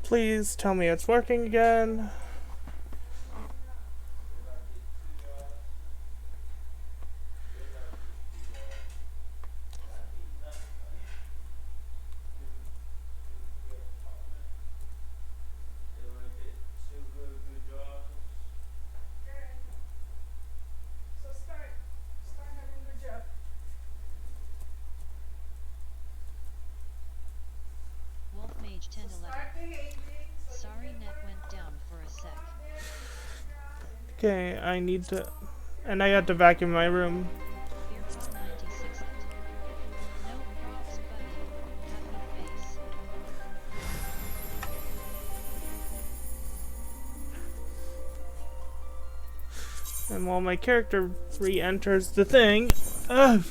Please tell me it's working again. Wolfmage 1011. Sorry, net went down for a sec. Okay, I need to... And I had to vacuum my room. Beerpaw 96 it. No props, buddy. Happy face. And while my character re-enters the thing... Ugh,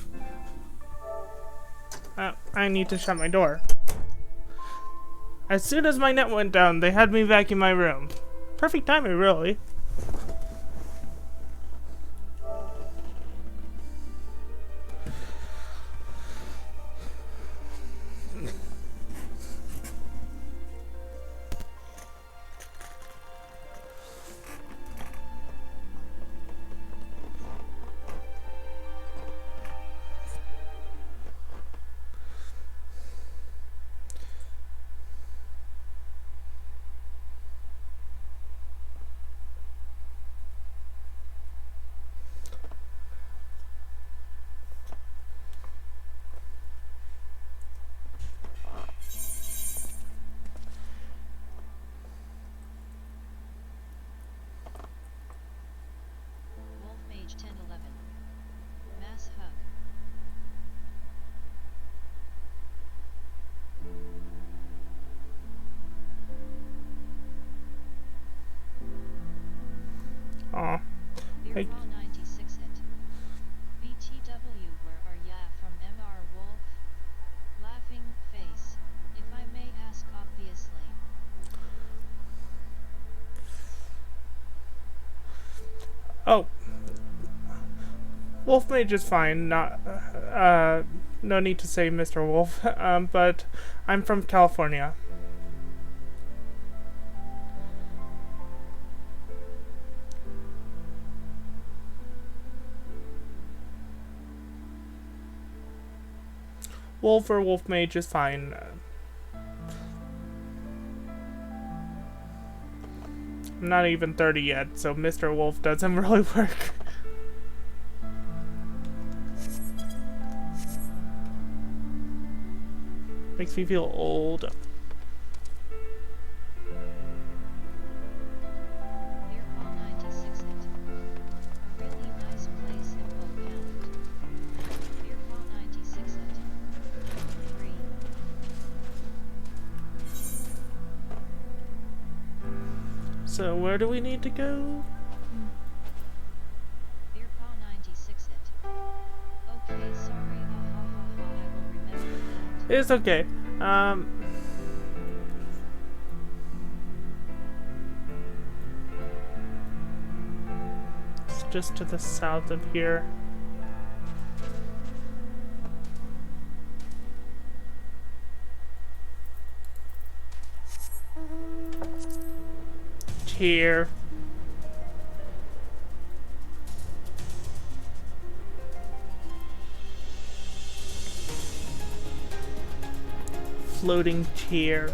I need to shut my door. As soon as my net went down, they had me vacuum my room. Perfect timing, really. Wolfmage 1011. Mass hug. Aw. Beerpaw 96 it. BTW, where are ya from MR Wolf? Laughing face. If I may ask, obviously. Oh. Wolfmage is fine, not... no need to say Mr. Wolf, but I'm from California. Wolf or Wolfmage is fine. I'm not even 30 yet, so Mr. Wolf doesn't really work. Makes me feel old. Beerpaw 96 it. A really nice place in Oak Count. Beerpaw 96 it. 3. So where do we need to go? Beerpaw 96 it. Okay, sorry, ha ha ha ha, I will remember that. It's okay. It's just to the south of here. Chair. Floating chair.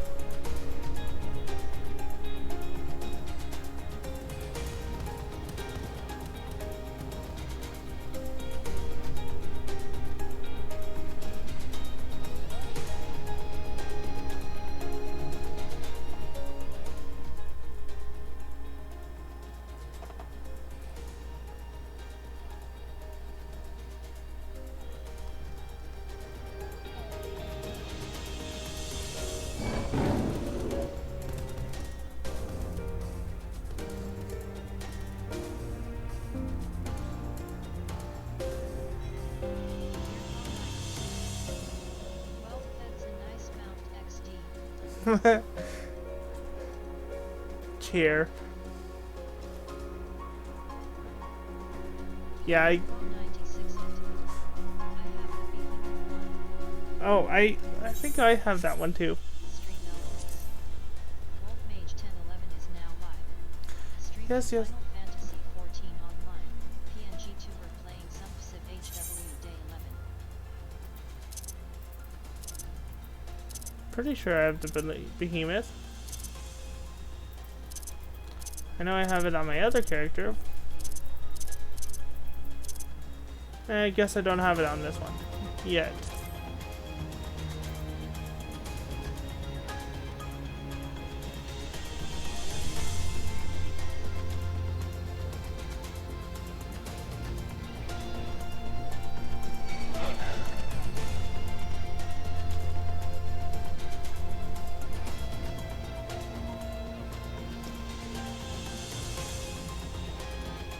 Well, that's a nice mount XD. Chair. Yeah, Beerpaw 96 it. I have the beefy one. oh, I think I have that one too. Stream elements. Yes, yes. Final Fantasy 14 Online. Png-Tuber playing Someffxiv HW Day 11. Pretty sure I have the behemoth. I know I have it on my other character. I guess I don't have it on this one yet.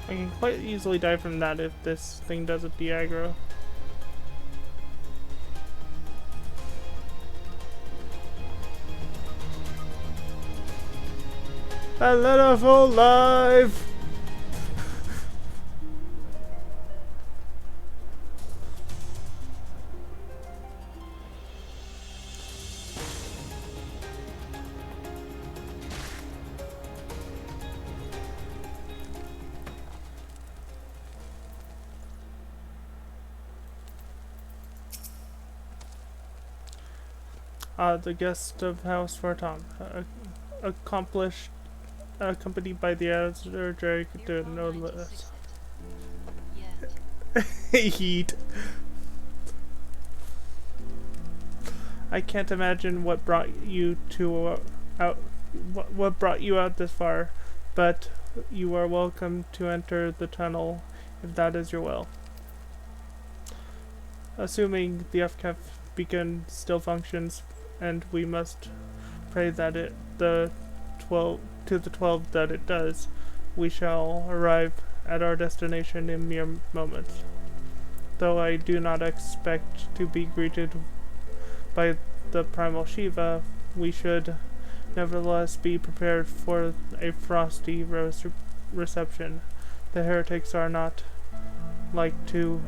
I can quite easily die from that if this thing doesn't de-aggro. A little full life! The guest of House Fartom, accomplished, accompanied by the editor Jerry to no less. Heat. I can't imagine what brought you to what brought you out this far, but you are welcome to enter the tunnel if that is your will. Assuming the FCAF beacon still functions, and we must pray that to the 12 that it does, we shall arrive at our destination in mere moments. Though I do not expect to be greeted by the primal Shiva, we should nevertheless be prepared for a frosty reception. The heretics are not like to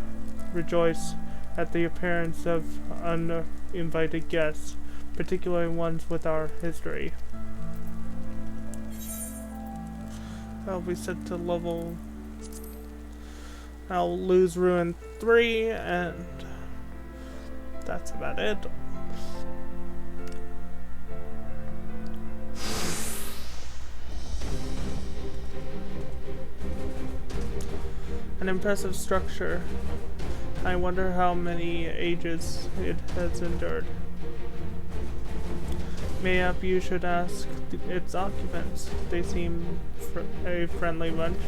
rejoice at the appearance of uninvited guests, particularly ones with our history. I'll be set to level. I'll lose Ruin 3, and that's about it. An impressive structure. I wonder how many ages it has endured. Mayhap you should ask its occupants. They seem a friendly bunch.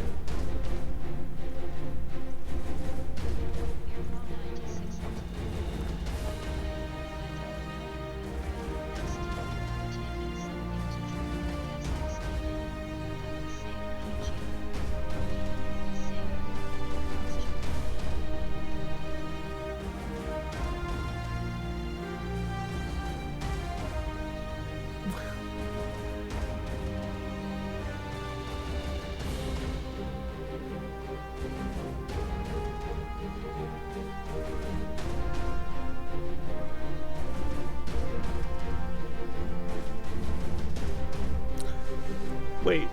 Wait,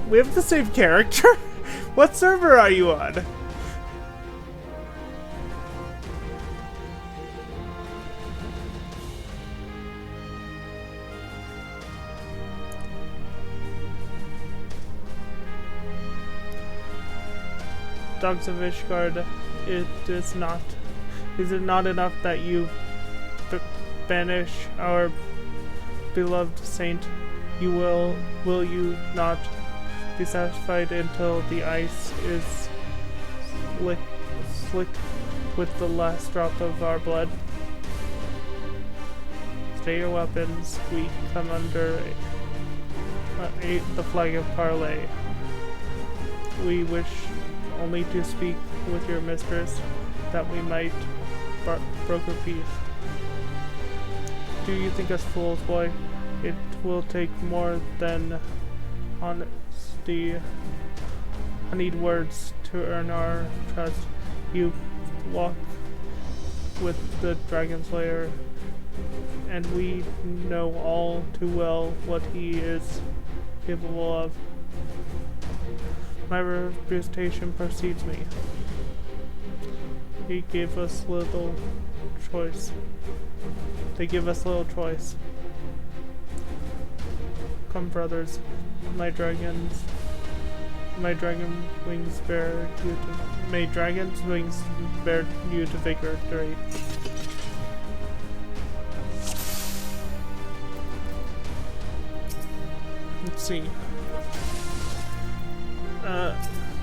we have the same character? What server are you on? Dogs of Ishgard, is it not enough that you banish our beloved saint? Will you not be satisfied until the ice is slicked with the last drop of our blood? Stay your weapons. We come under the flag of parley. We wish only to speak with your mistress, that we might broker peace. Do you think us fools, boy? It will take more than honesty, honeyed words to earn our trust. You walk with the Dragon Slayer, and we know all too well what he is capable of. My reputation precedes me. He gave us little choice. They give us little choice. Come, brothers, my dragon wings bear you to. May dragon's wings bear you to victory. Let's see.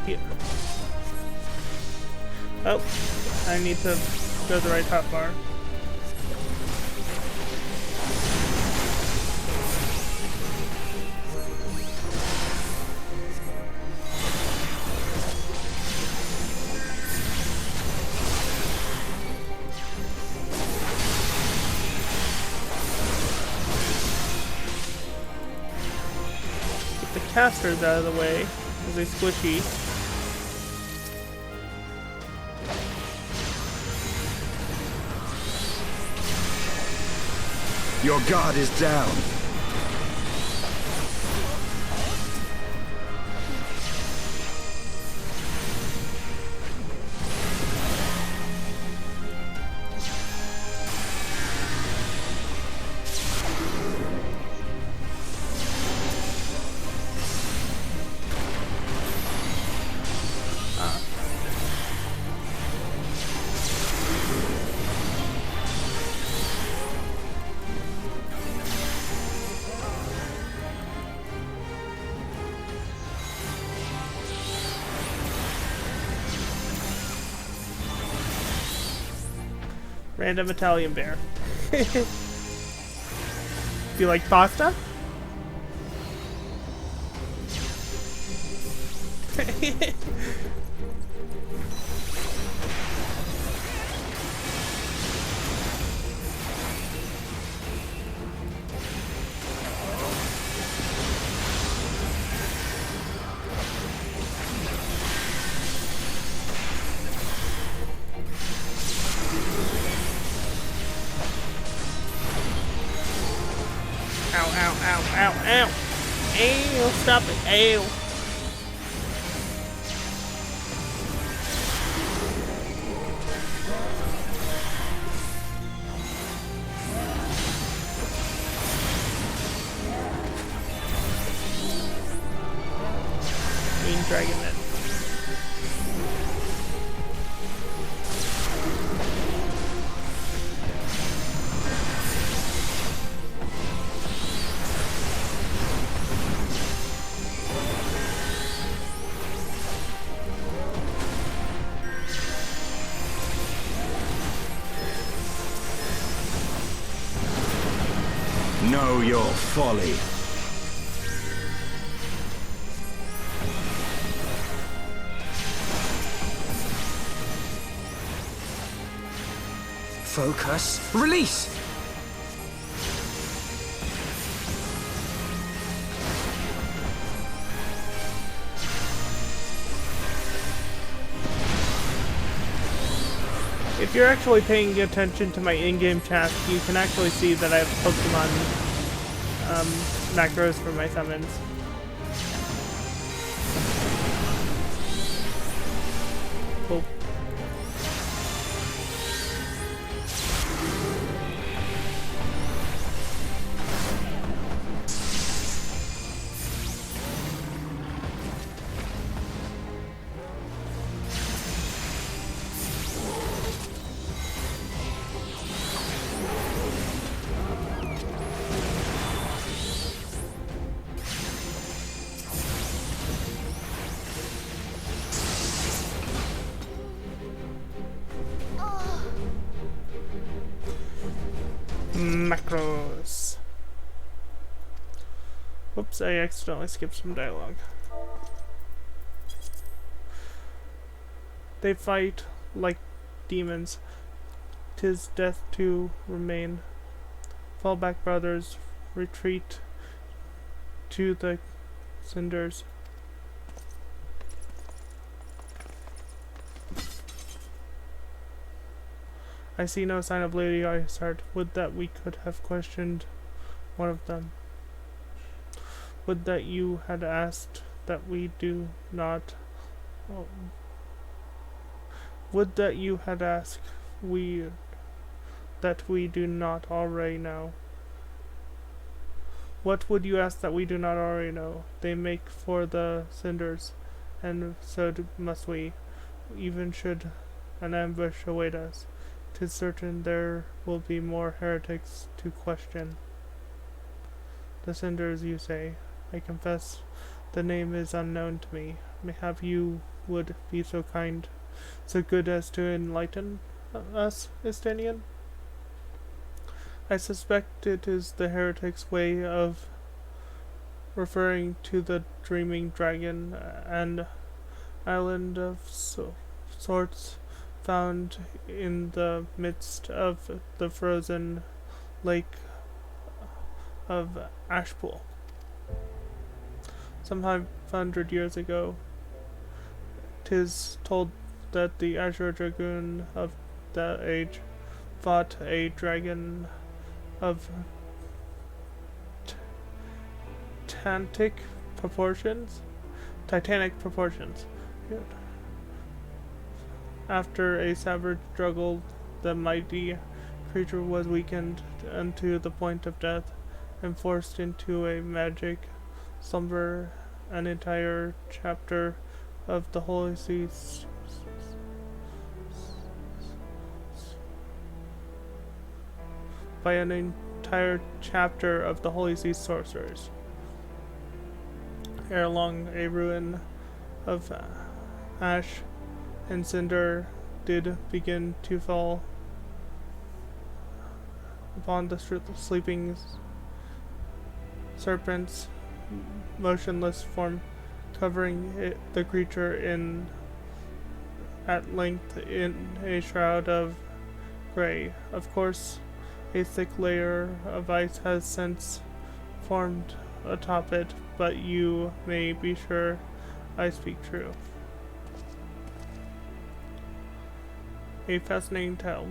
Here. Oh, I need to go to the right hotbar. Get the casters out of the way, because they're squishy. Your guard is down. Random Italian bear. Do you like pasta? Ow. Ew, stop it. Ew. Mean Dragon Man. Know your folly. Focus. Release! If you're actually paying attention to my in-game chat, you can actually see that I have Pokemon macros for my summons. Cool. Macros. Whoops, I accidentally skipped some dialogue. They fight like demons. 'Tis death to remain. Fall back, brothers. Retreat to the cinders. I see no sign of Lady Iceheart. Would that we could have questioned one of them. Would that you had asked that we do not. Oh, would that you had asked that we do not already know. What would you ask that we do not already know? They make for the cinders, and so must we. Even should an ambush await us, 'tis certain there will be more heretics to question. The cinders, you say. I confess the name is unknown to me. Mayhap you would be so kind, so good as to enlighten us, Estinian? I suspect it is the heretic's way of referring to the dreaming dragon, an island of sorts found in the midst of the frozen lake of Ashpool. Some 500 years ago, 'tis told that the Azure Dragoon of that age fought a dragon of Titanic proportions. After a savage struggle, the mighty creature was weakened unto the point of death, and forced into a magic slumber. An entire chapter of the Holy See by an entire chapter of the Holy See sorcerers. Ere long, a ruin of ash and cinder did begin to fall upon the sleeping serpent's motionless form, covering the creature at length in a shroud of grey. Of course, a thick layer of ice has since formed atop it, but you may be sure I speak true. A fascinating tale.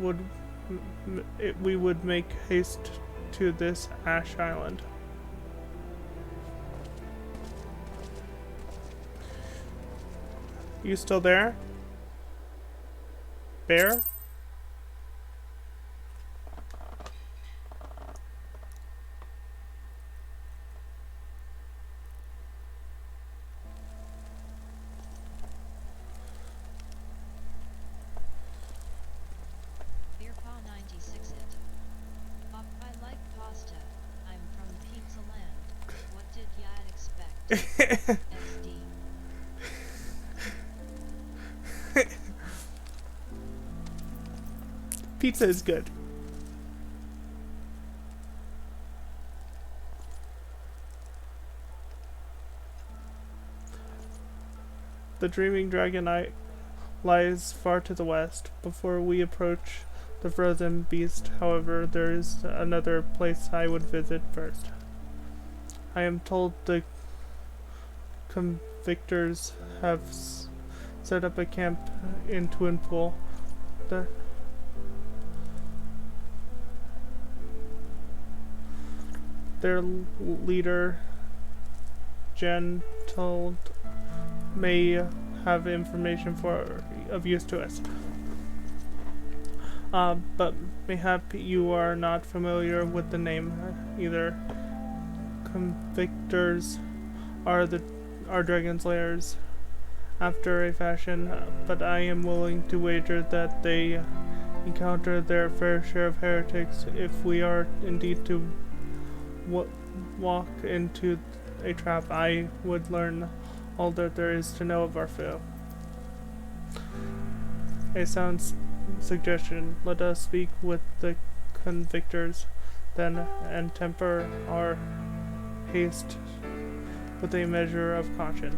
We would make haste to this ash island. You still there? Bear? Beerpaw 96 it. I like pasta. I'm from Pizza Land. What did Yad expect? XD. Pizza is good. The dreaming dragon lies far to the west. Before we approach the frozen beast, however, there is another place I would visit first. I am told the convictors have set up a camp in Twinpool. Their leader, Gentle, may have information of use to us. But mayhap you are not familiar with the name either. Convictors are dragon slayers after a fashion, but I am willing to wager that they encounter their fair share of heretics if we are indeed to walk into a trap. I would learn all that there is to know of our foe. A sound suggestion. Let us speak with the convictors then, and temper our haste with a measure of caution.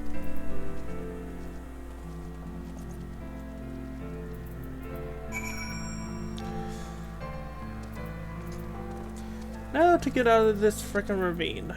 Now to get out of this frickin' ravine.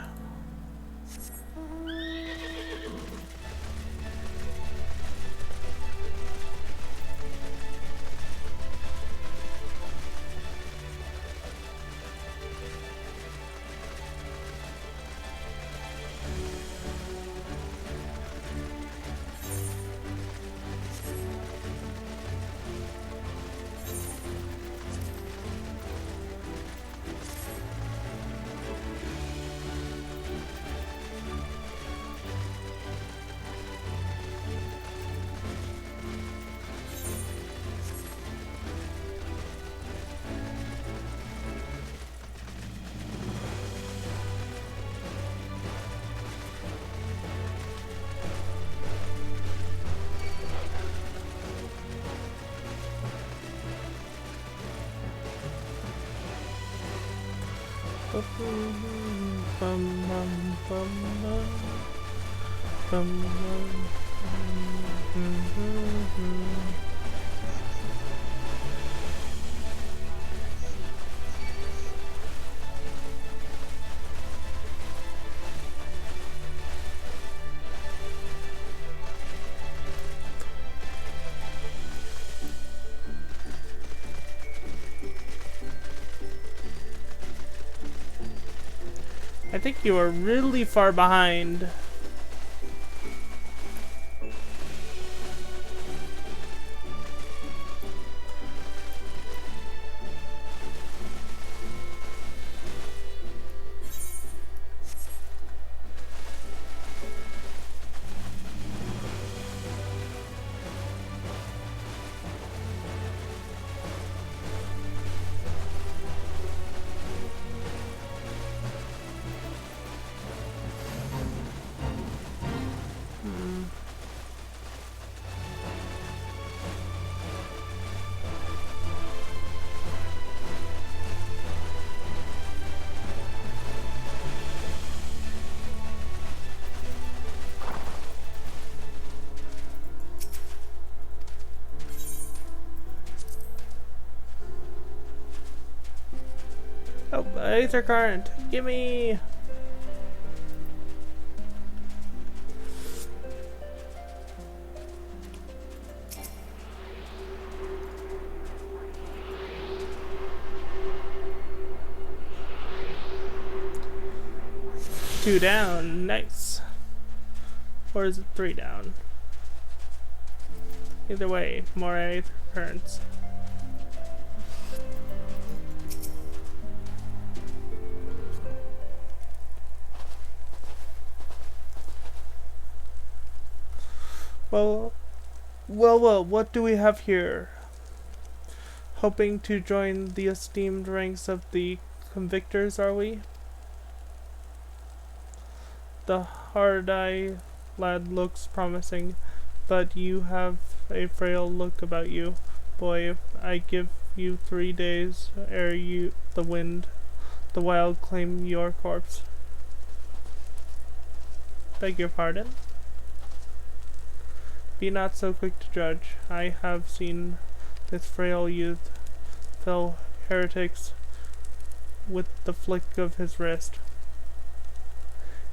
I think you are really far behind. Oh, Aether Current! Gimme! Two down, nice. Or is it three down? Either way, more Aether Currents. Well, what do we have here? Hoping to join the esteemed ranks of the convictors, are we? The hard-eye lad looks promising, but you have a frail look about you. Boy, I give you 3 days ere the wild claim your corpse. Beg your pardon? Be not so quick to judge. I have seen this frail youth fell heretics with the flick of his wrist.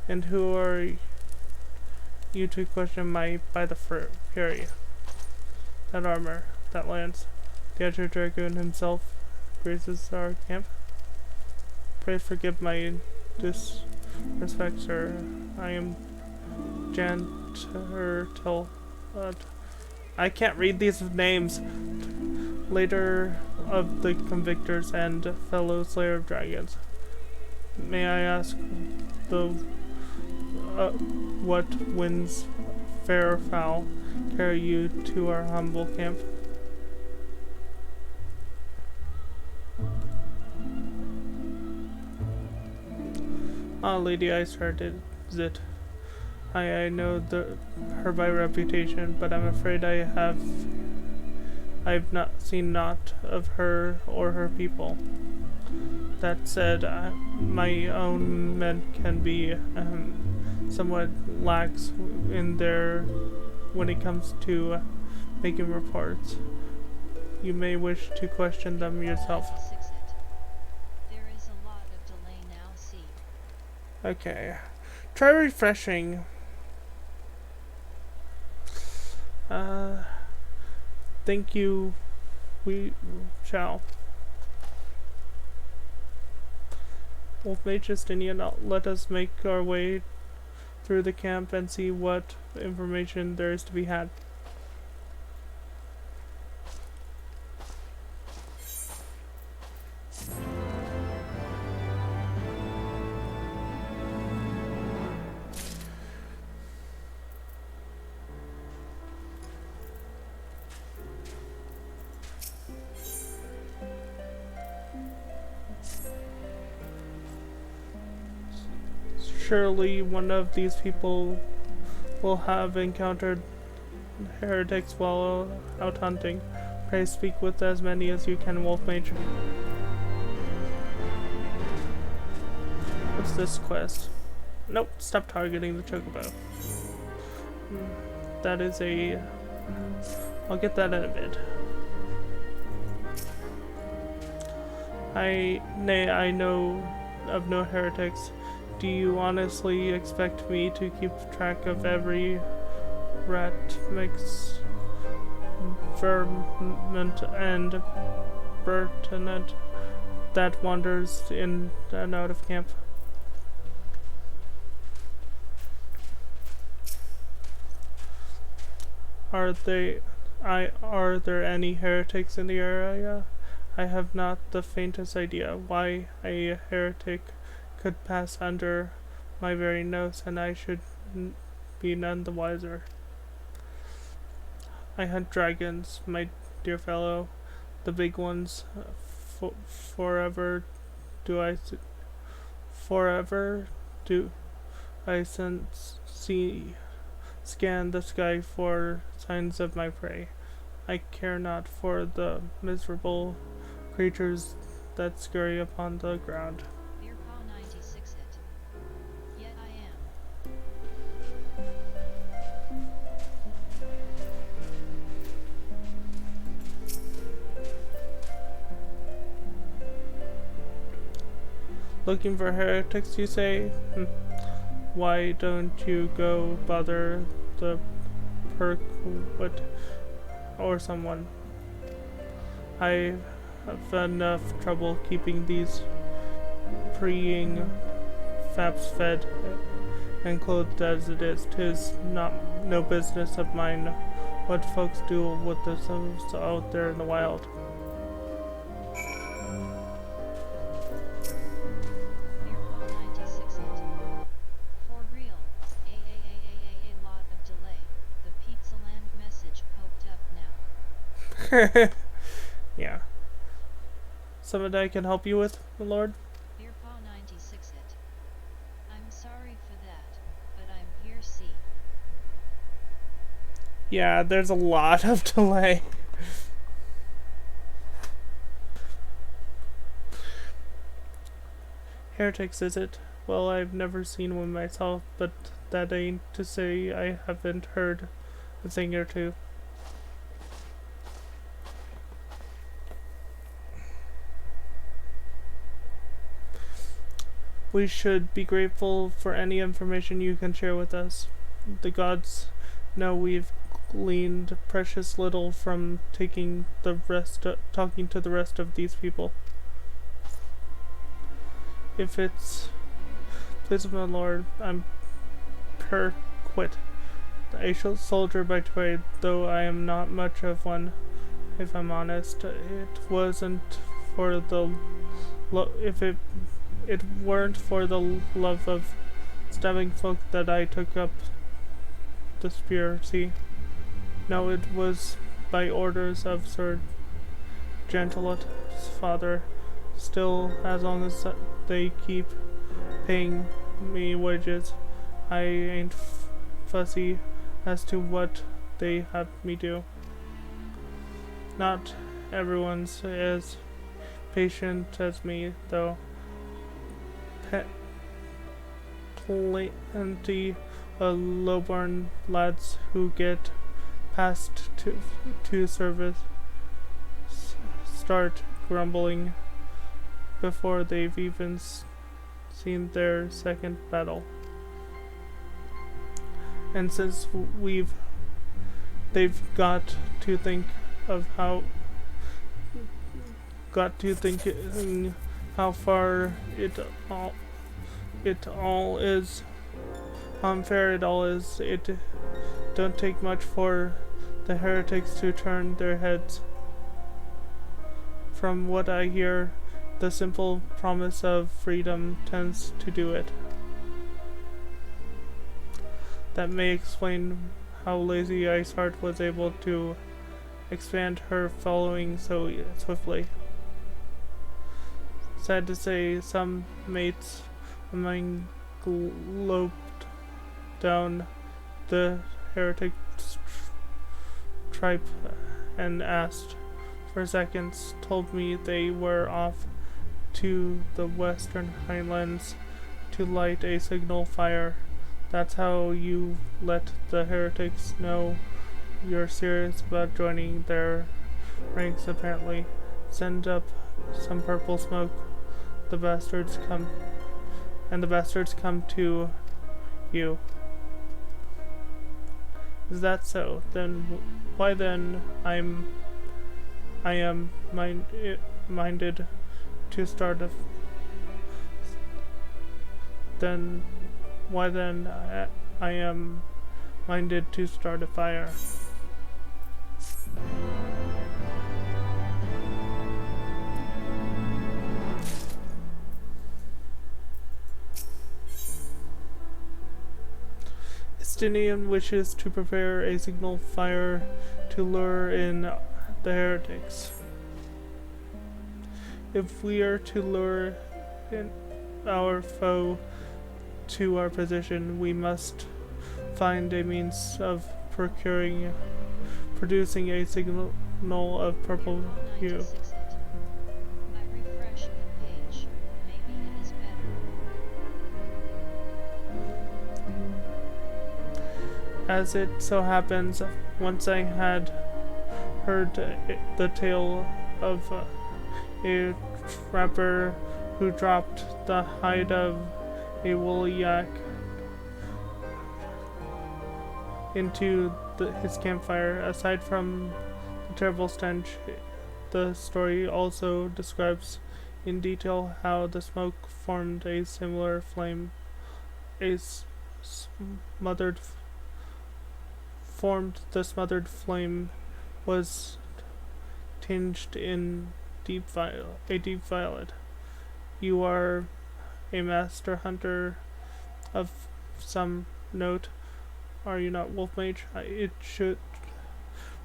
And who are you to question by the fury? That armor, that lance, the Azure Dragoon himself graces our camp. Pray forgive my disrespect, sir. I am Jantertel. I can't read these names. Later of the convictors and fellow slayer of dragons. May I ask what winds, fair or foul, carry you to our humble camp? Ah, Lady Iceheart, is it? I know her by reputation, but I'm afraid I've not seen naught of her or her people. That said, my own men can be somewhat lax in when it comes to making reports. You may wish to question them yourself. There is a lot of delay now, see. Okay. Try refreshing. Thank you. We shall. Wolfmage Justinian, let us make our way through the camp and see what information there is to be had. Surely one of these people will have encountered heretics while out hunting. Pray speak with as many as you can, Wolfmage. this quest. Nope, stop targeting the chocobo. That is a... I'll get that in a bit. I know of no heretics. Do you honestly expect me to keep track of every rat mix, vermin, and pertinent that wanders in and out of camp? Are there any heretics in the area? I have not the faintest idea why a heretic could pass under my very nose, and I should be none the wiser. I hunt dragons, my dear fellow, the big ones. Forever do I scan the sky for signs of my prey. I care not for the miserable creatures that scurry upon the ground. Beer Paw 96 hit. Yet I am. Looking for heretics, you say? Why don't you go bother the Perkwood or someone? I have enough trouble keeping these preying faps fed and clothed as it is. 'Tis no business of mine what folks do with themselves out there in the wild. Beer Paw 96 hit. For real, a lot of delay. The Pizza Land message poked up now. Yeah. Something I can help you with, my lord? Beer Paw 96 hit. I'm sorry for that, but I'm here see. Yeah, there's a lot of delay. Heretics, is it? Well, I've never seen one myself, but that ain't to say I haven't heard a thing or two. We should be grateful for any information you can share with us. The gods know we've gleaned precious little from talking to the rest of these people. If it's please, my lord, I'm quit. A soldier by trade, though I am not much of one, if I'm honest. It wasn't for the if it weren't for the love of stabbing folk that I took up the spear, see? No, it was by orders of Sir Gentelet's father. Still, as long as they keep paying me wages, I ain't fussy as to what they have me do. Not everyone's as patient as me, though. Plenty low-born lads who get passed to service start grumbling before they've even seen their second battle. And since they've got to think how far it all is, how unfair it all is. It don't take much for the heretics to turn their heads. From what I hear, the simple promise of freedom tends to do it. That may explain how lazy Iceheart was able to expand her following so swiftly. Sad to say, some mates of mine loped down the heretic tripe and asked for seconds, told me they were off to the western highlands to light a signal fire. That's how you let the heretics know you're serious about joining their ranks, apparently. Send up some purple smoke. The bastards come to you. Is that so? Then why then I am minded to start a then why then I am minded to start a fire. Justinian wishes to prepare a signal fire to lure in the heretics. If we are to lure in our foe to our position, we must find a means of producing a signal of purple hue. I refresh the page. Maybe it is better. As it so happens, once I had heard the tale of a trapper who dropped the hide of a woolly yak into his campfire. Aside from the terrible stench, the story also describes in detail how the smoke formed a similar flame. The smothered flame was tinged in a deep violet. You are a master hunter of some note, are you not, Wolf Mage? It should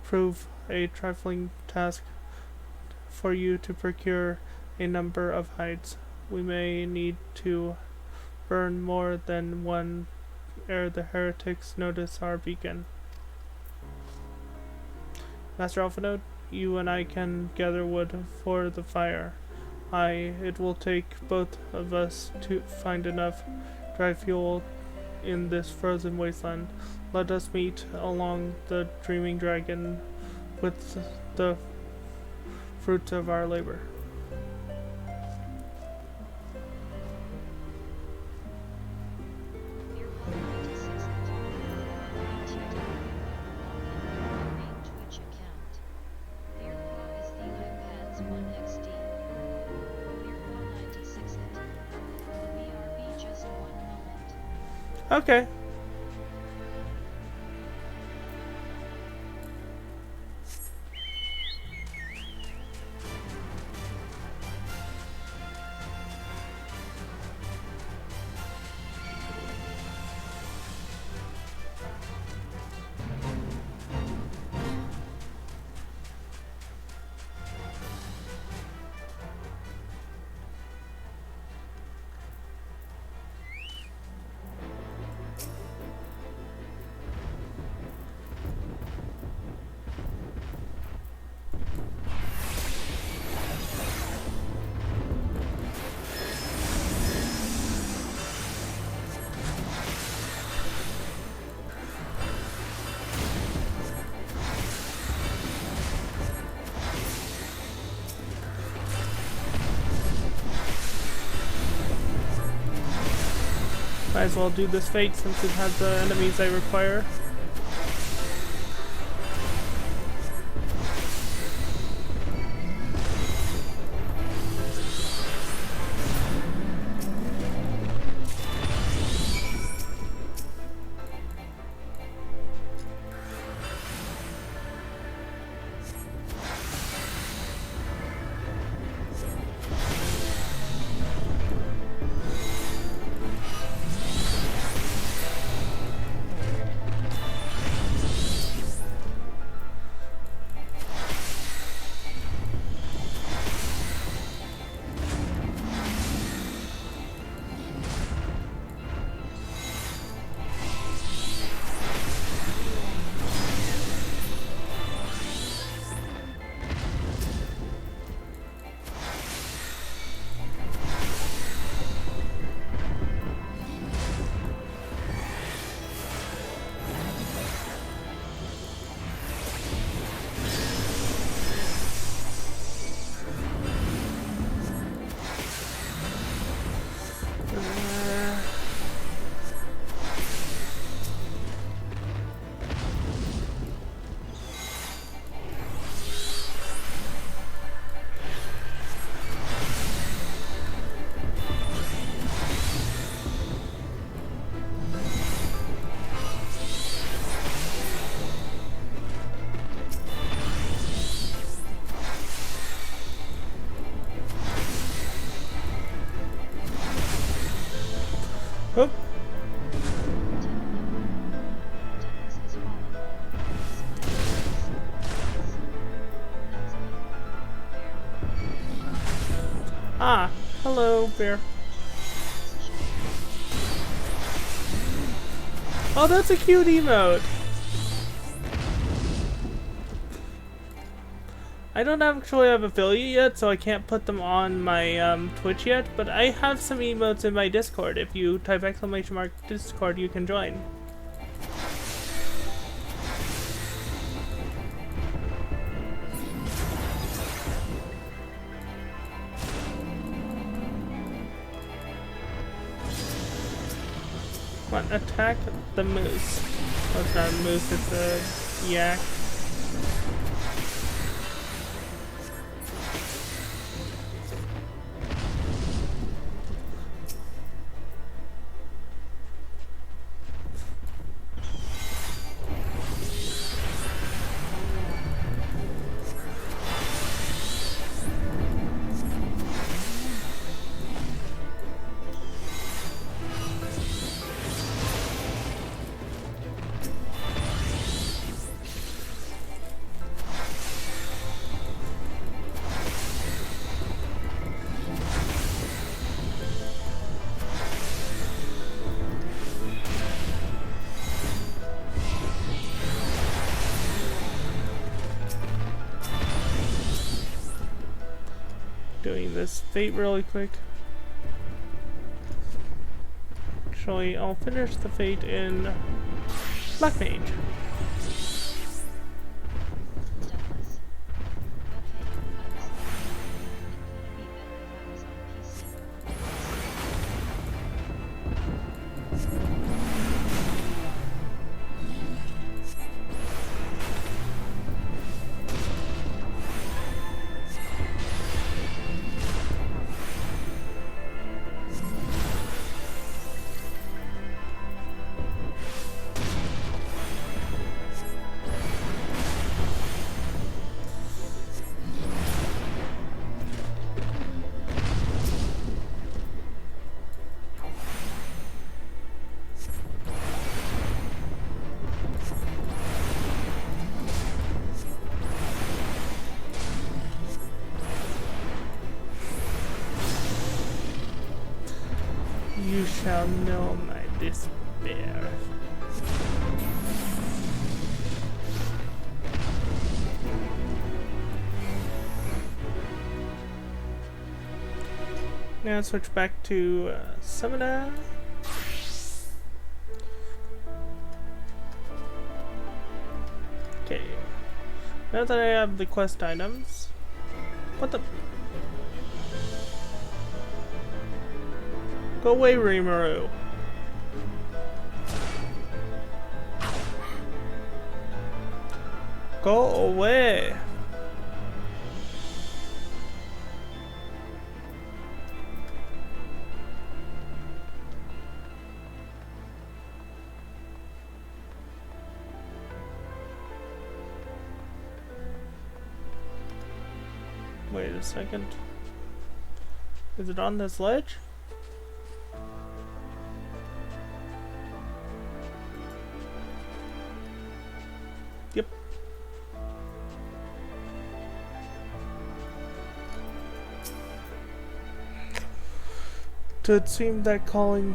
prove a trifling task for you to procure a number of hides. We may need to burn more than one ere the heretics notice our beacon. Master Alphanode, you and I can gather wood for the fire. It will take both of us to find enough dry fuel in this frozen wasteland. Let us meet along the Dreaming Dragon with the fruits of our labor. Okay. Might as well do this fate since it has the enemies I require. Ah, hello, bear. Oh, that's a cute emote. I don't actually have affiliate yet, so I can't put them on my Twitch yet, but I have some emotes in my Discord. If you type !Discord, you can join. Come on, attack the moose. Oh, it's not a moose, it's a yak. Doing this fate really quick. Actually, I'll finish the fate in Black Mage. Douglas. Okay, I was thinking it could be better if I was on PC. You shall know my despair. Now switch back to Summoner. Okay. Now that I have the quest items. What the? Go away, Rimuru. Go away. Wait a second. Is it on this ledge? Yep. It seemed that collecting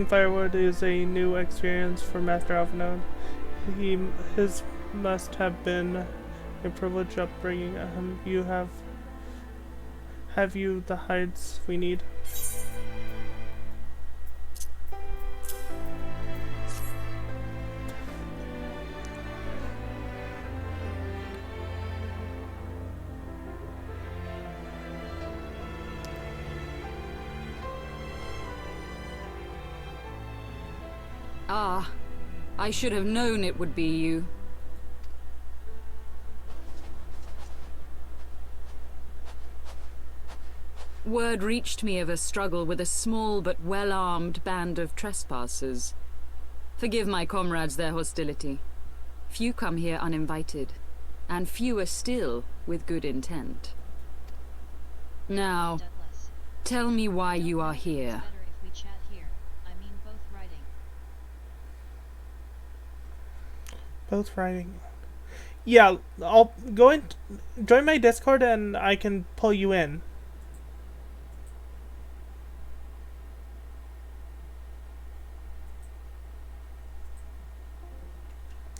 firewood is a new experience for Master Alphinaud. His must have been a privileged upbringing. Have you the hides we need? Ah, I should have known it would be you. Word reached me of a struggle with a small but well-armed band of trespassers. Forgive my comrades their hostility. Few come here uninvited, and fewer still with good intent. Now, Douglas. tell me why you are It's here. better if we chat here. I mean both writing. Both writing. Yeah, I'll go in, join my Discord, and I can pull you in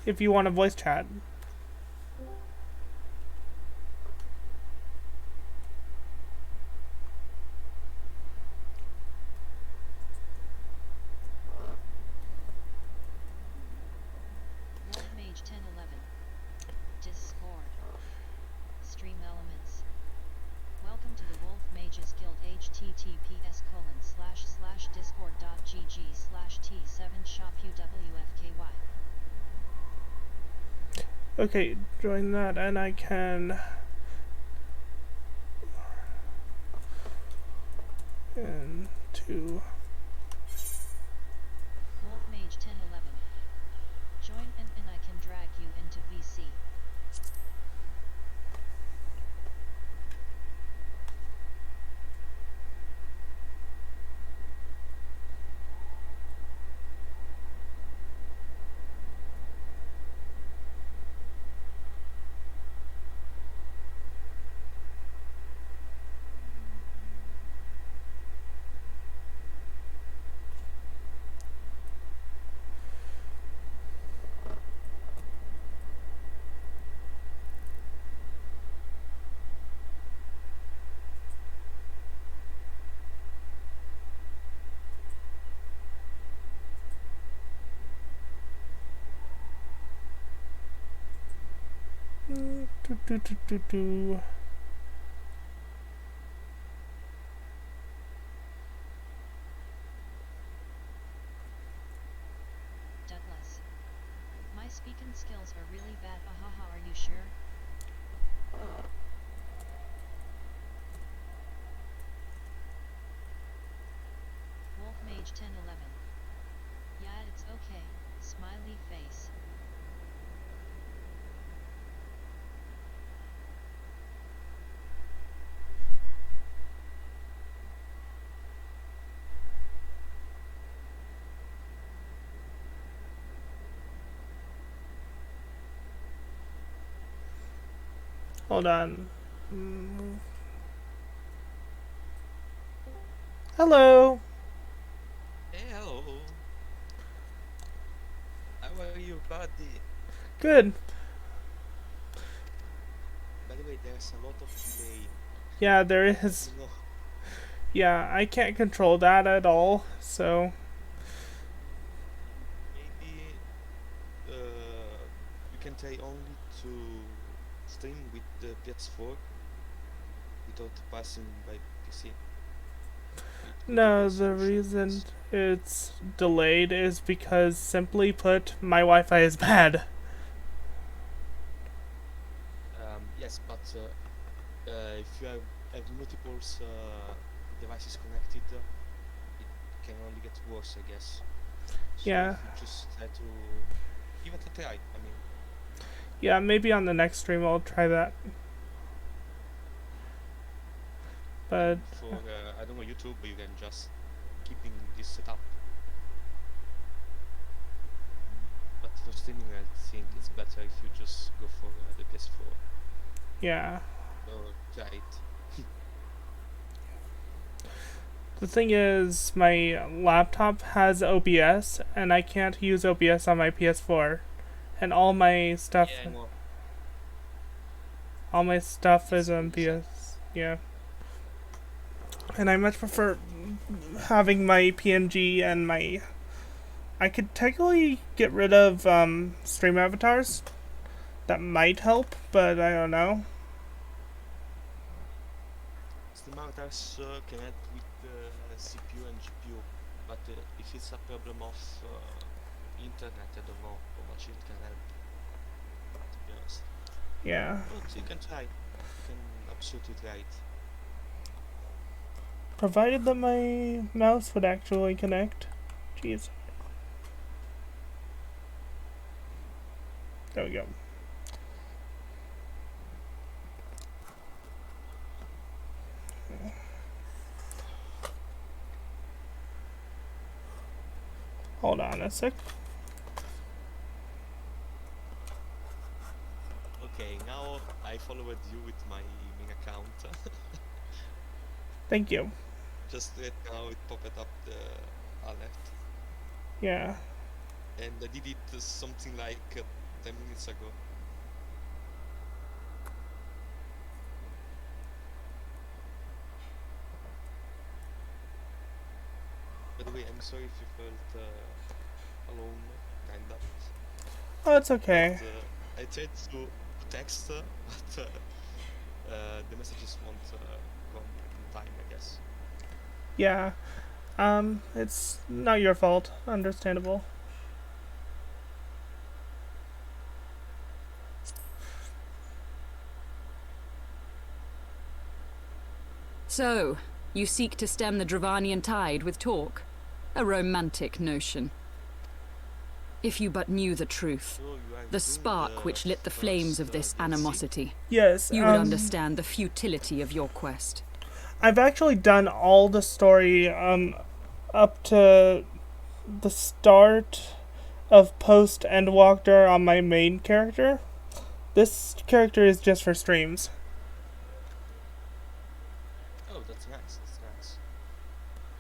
if you want a voice chat. Wolf Mage 1011. Discord. Stream elements. Welcome to the Wolf Mages Guild. https://discord.gg/t7shopuwfky. Okay, join that, and I can. And to. Wolf Mage 1011. Join and I can drag you into VC. Do. Douglas. My speaking skills are really bad. Ahaha, are you sure? Wolf Mage 1011. Yeah, it's okay. Smiley face. Hold on. Hello. Hey, hello. How are you, buddy? Good. By the way, there's a lot of delay. Yeah, there is. You know, Yeah, I can't control that at all, so. maybe you can try only to stream with the PS4 without passing by PC. It would No, be a the solution. reason it's delayed is because, simply put, my Wi-Fi is bad. Yes, but if you have multiple devices connected, it can only get worse, I guess. So Yeah. if you just try to give it a try, I mean, Yeah, maybe on the next stream I'll try that. But for I don't know, YouTube, you can just keeping this setup. But for streaming, I think it's better if you just go for the PS4 yeah, or try it. the thing is, my laptop has OBS, and I can't use OBS on my PS4, and all my stuff, Yeah, I know. all my stuff It's is on really sad. PS. Yeah, and I much prefer having my PNG and my. I could technically get rid of stream avatars. That might help, but I don't know. Steam avatars can add with CPU and GPU, but if it's a problem of internet, I don't know how much it can help, to be honest. Yeah. But you can try. You can absolutely try it. Provided that my mouse would actually connect. Jeez. There we go. Hold on a sec. I followed you with my main account. Thank you. Just right now it popped up the alert, Yeah. and I did it something like 10 minutes ago. By the way, I'm sorry if you felt alone, kinda. Oh, it's okay. But, I tried to text, but the messages won't come in time, I guess. Yeah. It's not your fault. Understandable. So, you seek to stem the Dravanian tide with talk? A romantic notion. If you but knew the truth, So you are the doing spark which lit the flames of first, this DLC? animosity, Yes. you would understand the futility of your quest. I've actually done all the story up to the start of Post Endwalker on my main character. This character is just for streams. Oh, that's nice. That's nice.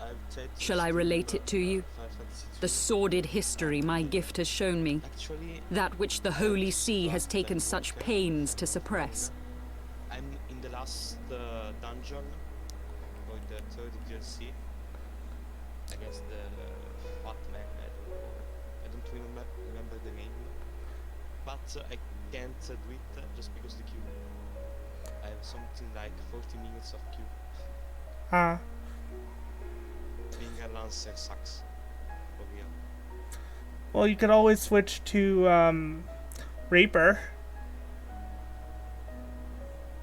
I've tried to Shall I stream, relate it to you? Final Fantasy The 3, sordid history my gift has shown me, Actually, that which the Holy See has taken such pains to suppress. I'm in the last dungeon, or the third DLC, against the fat man. I don't remember the name, but I can't do it just because the queue. I have something like 40 minutes of queue. Ah. Being a lancer sucks. For real. Well, you could always switch to Reaper.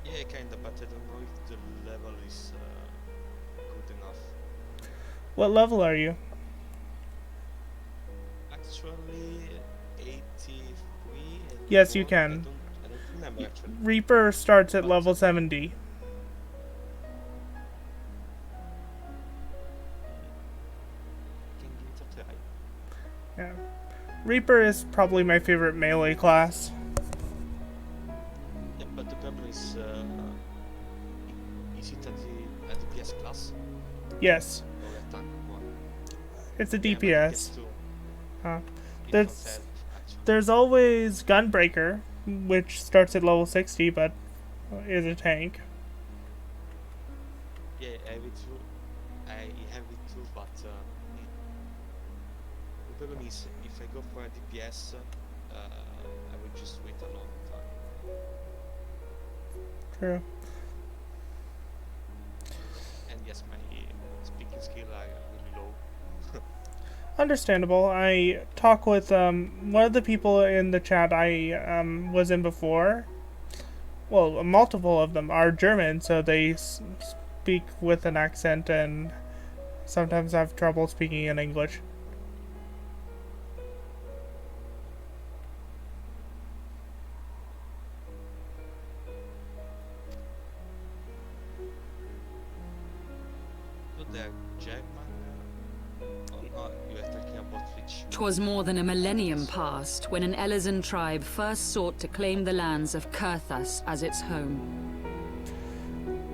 Yeah, kinda, but I don't know if the level is good enough. What level are you? Actually, 83. Yes, you 84, can. I don't remember actually. Reaper starts at level 70. Can give it a try. Yeah. Reaper is probably my favorite melee class. Yeah, but the problem is it a DPS class Yes, or a tank one? it's a Yeah, but DPS. too. Huh. It There's- don't help, actually. There's always Gunbreaker, which starts at level 60 but is a tank. Yeah, I have it too. I have it too, but the problem is if I go for a DPS, I will just wait a long time. True. And yes, my speaking skill are really low. Understandable. I talk with one of the people in the chat I was in before. Well, multiple of them are German, so they speak with an accent and sometimes have trouble speaking in English. So they're German. Oh no, you are talking about which? 'Twas more than a millennium past when an Elizan tribe first sought to claim the lands of Kurthas as its home.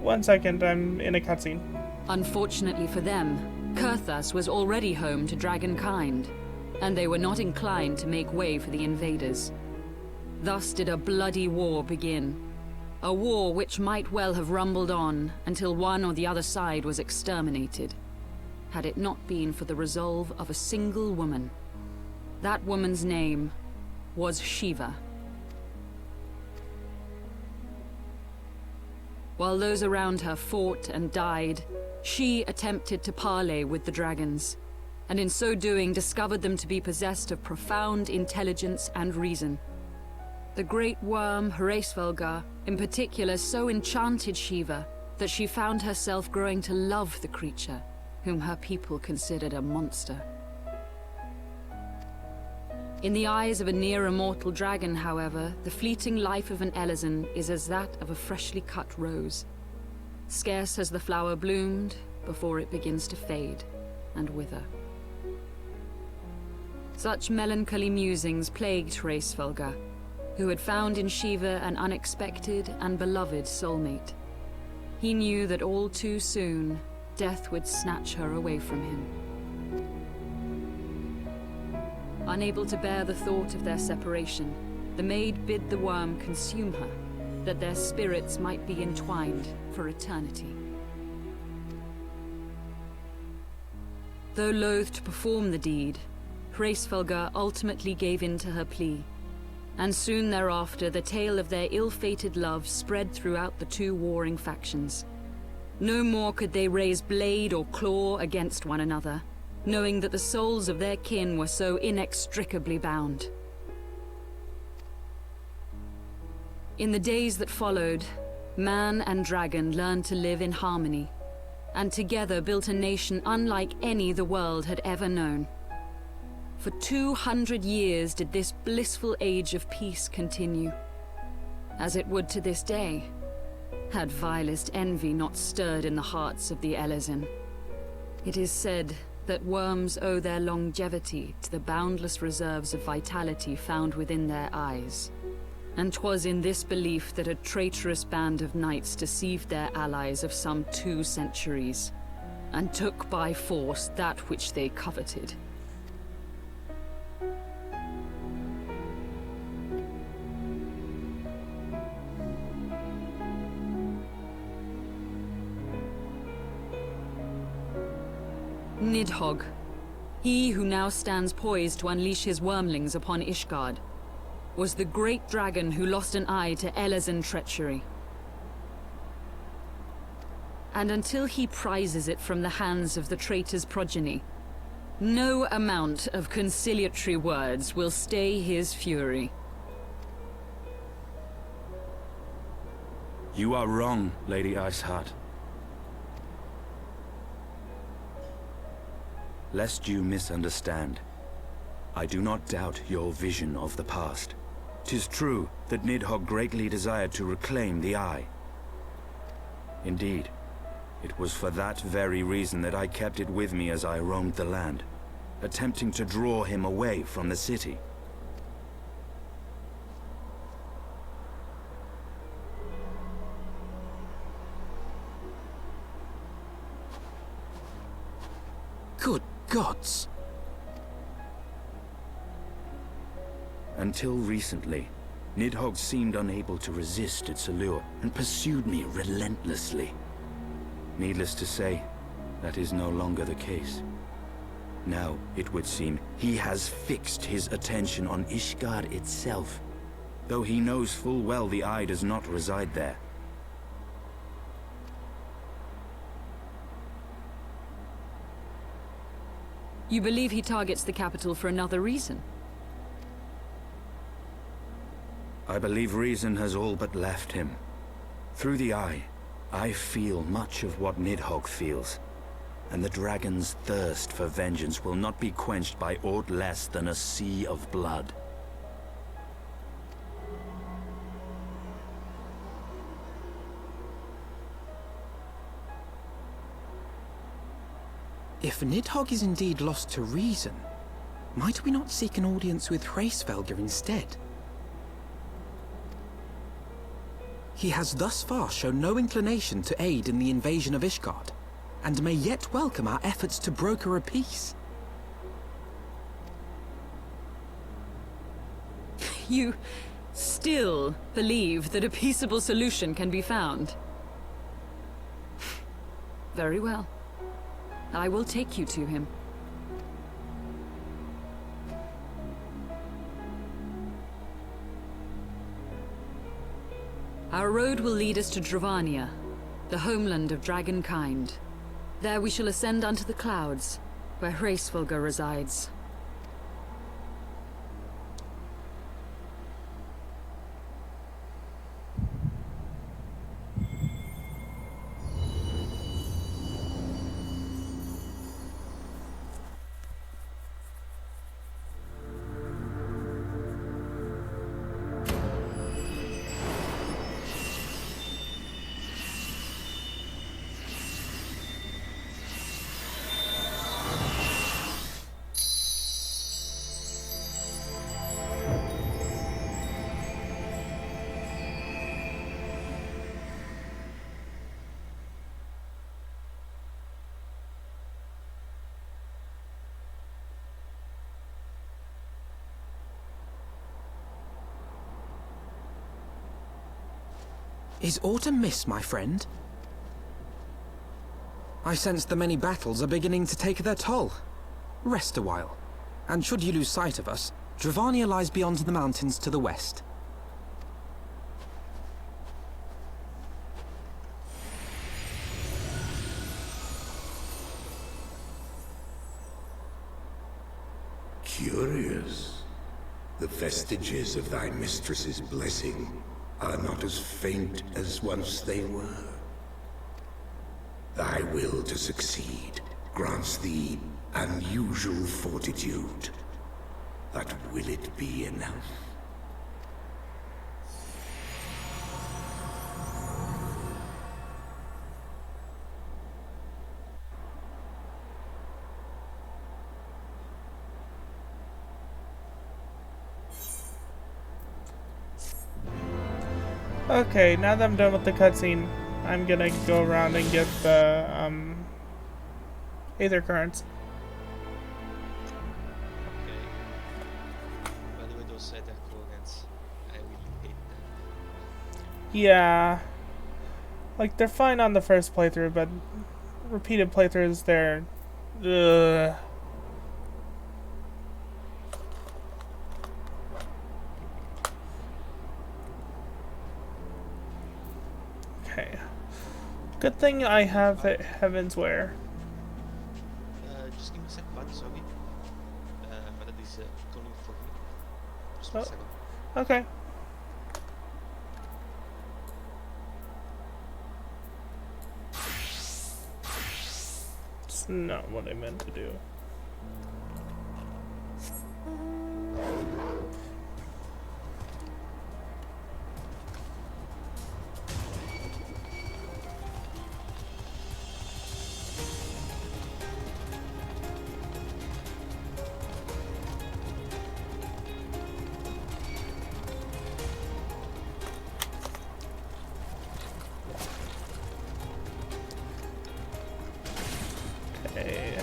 1 second, I'm in a cutscene. Unfortunately for them, Kurthas was already home to dragonkind, and they were not inclined to make way for the invaders. Thus did a bloody war begin. A war which might well have rumbled on until one or the other side was exterminated, had it not been for the resolve of a single woman. That woman's name was Shiva. While those around her fought and died, she attempted to parley with the dragons, and in so doing discovered them to be possessed of profound intelligence and reason. The great worm Hraesvelgar, in particular, so enchanted Shiva that she found herself growing to love the creature, whom her people considered a monster. In the eyes of a near-immortal dragon, however, the fleeting life of an Elizan is as that of a freshly cut rose. Scarce has the flower bloomed before it begins to fade and wither. Such melancholy musings plagued Hraesvelgar, who had found in Shiva an unexpected and beloved soulmate. He knew that all too soon, death would snatch her away from him. Unable to bear the thought of their separation, the maid bid the worm consume her, that their spirits might be entwined for eternity. Though loath to perform the deed, Hraesvelgr ultimately gave in to her plea, and soon thereafter the tale of their ill-fated love spread throughout the two warring factions. No more could they raise blade or claw against one another, knowing that the souls of their kin were so inextricably bound. In the days that followed, man and dragon learned to live in harmony, and together built a nation unlike any the world had ever known. For 200 years did this blissful age of peace continue, as it would to this day, had vilest envy not stirred in the hearts of the Elezen. It is said that worms owe their longevity to the boundless reserves of vitality found within their eyes. And 'twas in this belief that a traitorous band of knights deceived their allies of some 2 centuries, and took by force that which they coveted. Nidhogg, he who now stands poised to unleash his wormlings upon Ishgard, was the great dragon who lost an eye to Elezen treachery. And until he prizes it from the hands of the traitor's progeny, no amount of conciliatory words will stay his fury. You are wrong, Lady Iceheart. Lest you misunderstand, I do not doubt your vision of the past. 'Tis true that Nidhogg greatly desired to reclaim the Eye. Indeed, it was for that very reason that I kept it with me as I roamed the land, attempting to draw him away from the city. Good gods! Until recently, Nidhogg seemed unable to resist its allure and pursued me relentlessly. Needless to say, that is no longer the case. Now, it would seem, he has fixed his attention on Ishgard itself, though he knows full well the Eye does not reside there. You believe he targets the capital for another reason? I believe reason has all but left him. Through the Eye, I feel much of what Nidhogg feels, and the dragon's thirst for vengeance will not be quenched by aught less than a sea of blood. If Nidhogg is indeed lost to reason, might we not seek an audience with Hraesvelgr instead? He has thus far shown no inclination to aid in the invasion of Ishgard, and may yet welcome our efforts to broker a peace. You still believe that a peaceable solution can be found? Very well. I will take you to him. Our road will lead us to Dravania, the homeland of dragonkind. There we shall ascend unto the clouds, where Hraesvelgr resides. Is aught amiss, my friend? I sense the many battles are beginning to take their toll. Rest a while, and should you lose sight of us, Dravania lies beyond the mountains to the west. Curious. The vestiges of thy mistress's blessing are not as faint as once they were. Thy will to succeed grants thee unusual fortitude. But will it be enough? Okay, now that I'm done with the cutscene, I'm gonna go around and get the Aether Currents. Okay. By the way, those Aether Currents, I really hate them. Yeah. Like, they're fine on the first playthrough, but repeated playthroughs, they're... Ugh. Okay. Good thing I have Heaven's Ware. Just give me a sec, bud, sorry. My dad is calling for me. Just Oh. one second. Okay. It's not what I meant to do. Okay.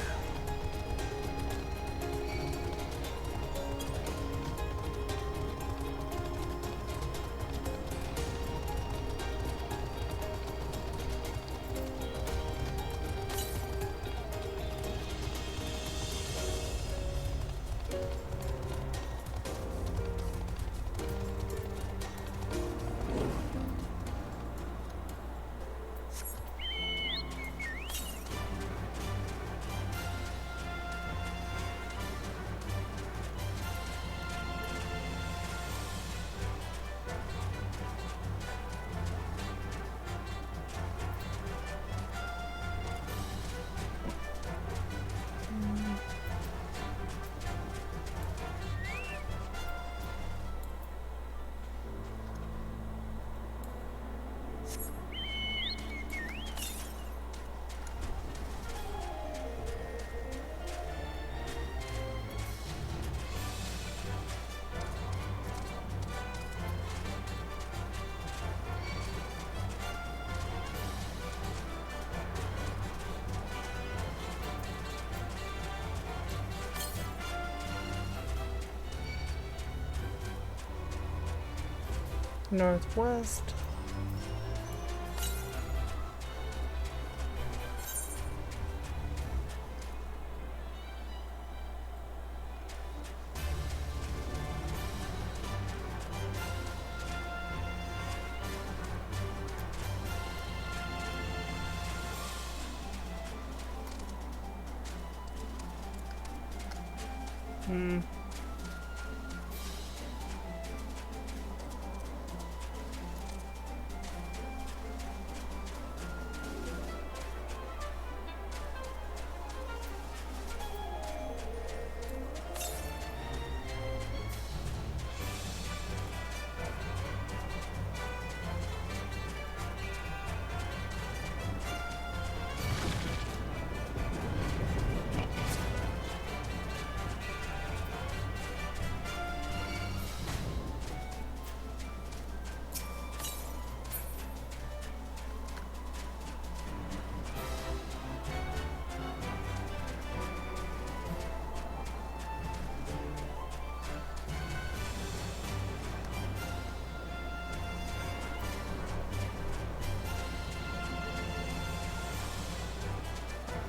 Northwest. Hmm.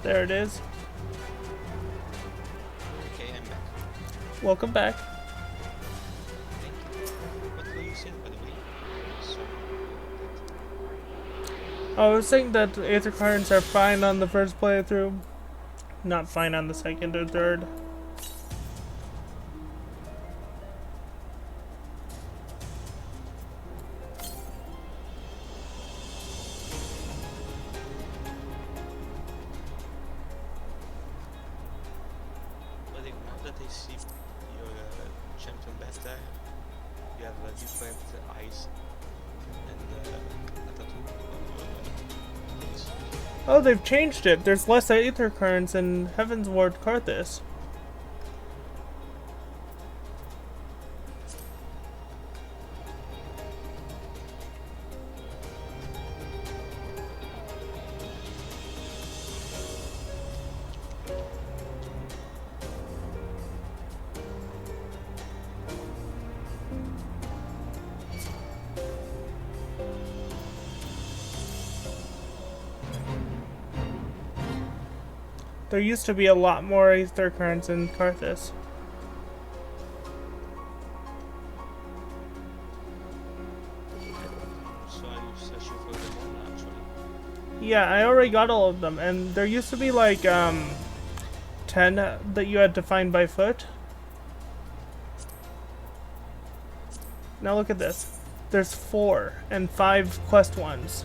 There it is. Okay, I'm back. Welcome back. Thank you. What were you saying, by the way? So, I was saying that Aether Currents are fine on the first playthrough, not fine on the second or third. but now that I see your champion better, you have different eyes and a tattoo on your face. Oh, they've changed it. There's less Aether Currents in Heaven's Ward Karthus. There used to be a lot more Aether Currents in Karthus. So are you searching for them all, actually? Yeah, I already got all of them, and there used to be like 10 that you had to find by foot. Now look at this. There's 4 and 5 quest ones.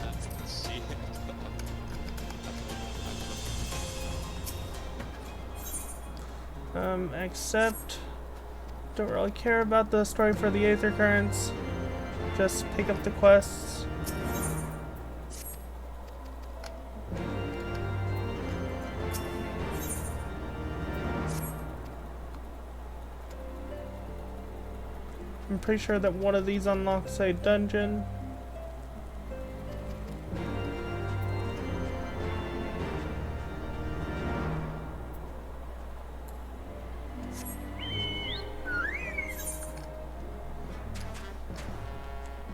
Let's see. Except don't really care about the story for the Aether Currents. Just pick up the quests. I'm pretty sure that one of these unlocks a dungeon.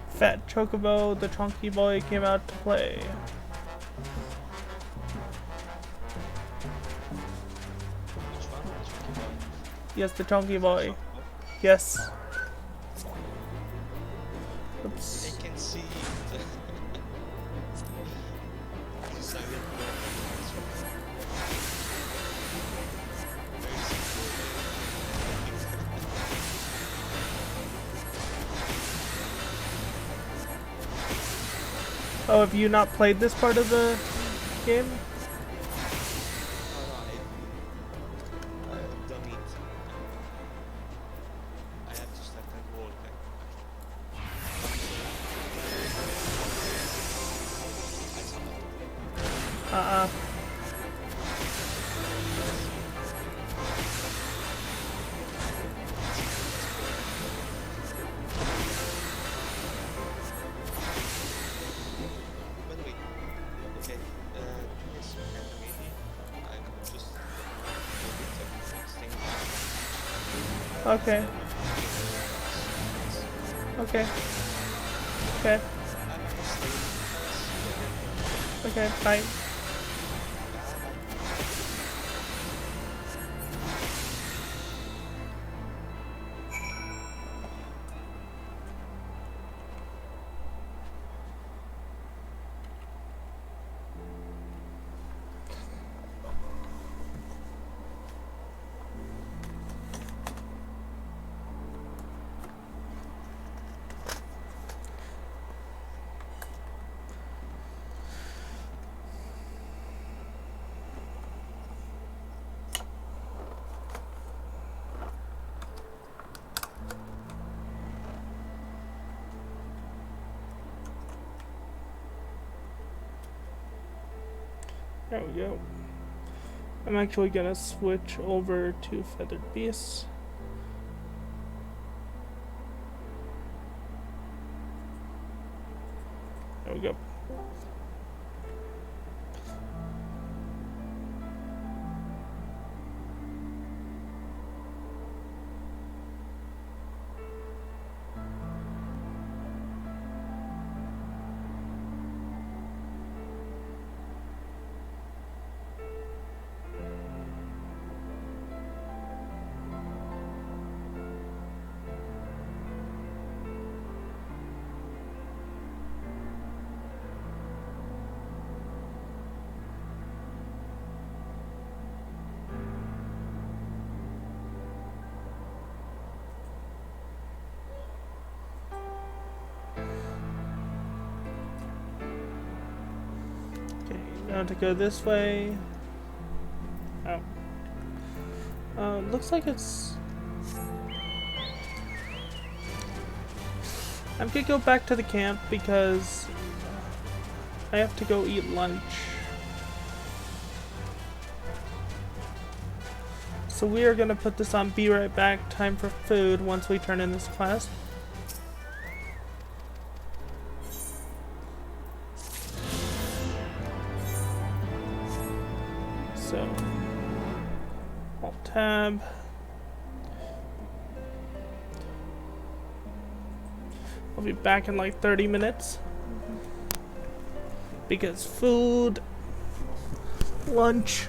Fat Chocobo, the Chunky Boy, came out to play. Which one? Chunky Boy? Yes, the Chunky Boy. Chunky Boy? Yes. Oops. I can see it. Silent Oh, have you not played this part of the game? I don't need. I have to start and walk. Uh-uh. By the way, okay, yes, I'm ready. I'm just staying Okay. Okay. Okay. Okay, fine. There we go. I'm actually gonna switch over to Feathered Beasts. There we go. Now to go this way. Oh. Looks like it's... I'm gonna go back to the camp because I have to go eat lunch. So we are gonna put this on Be Right Back, time for food once we turn in this quest. So, Alt Tab. I'll be back in like 30 minutes. Because food, lunch.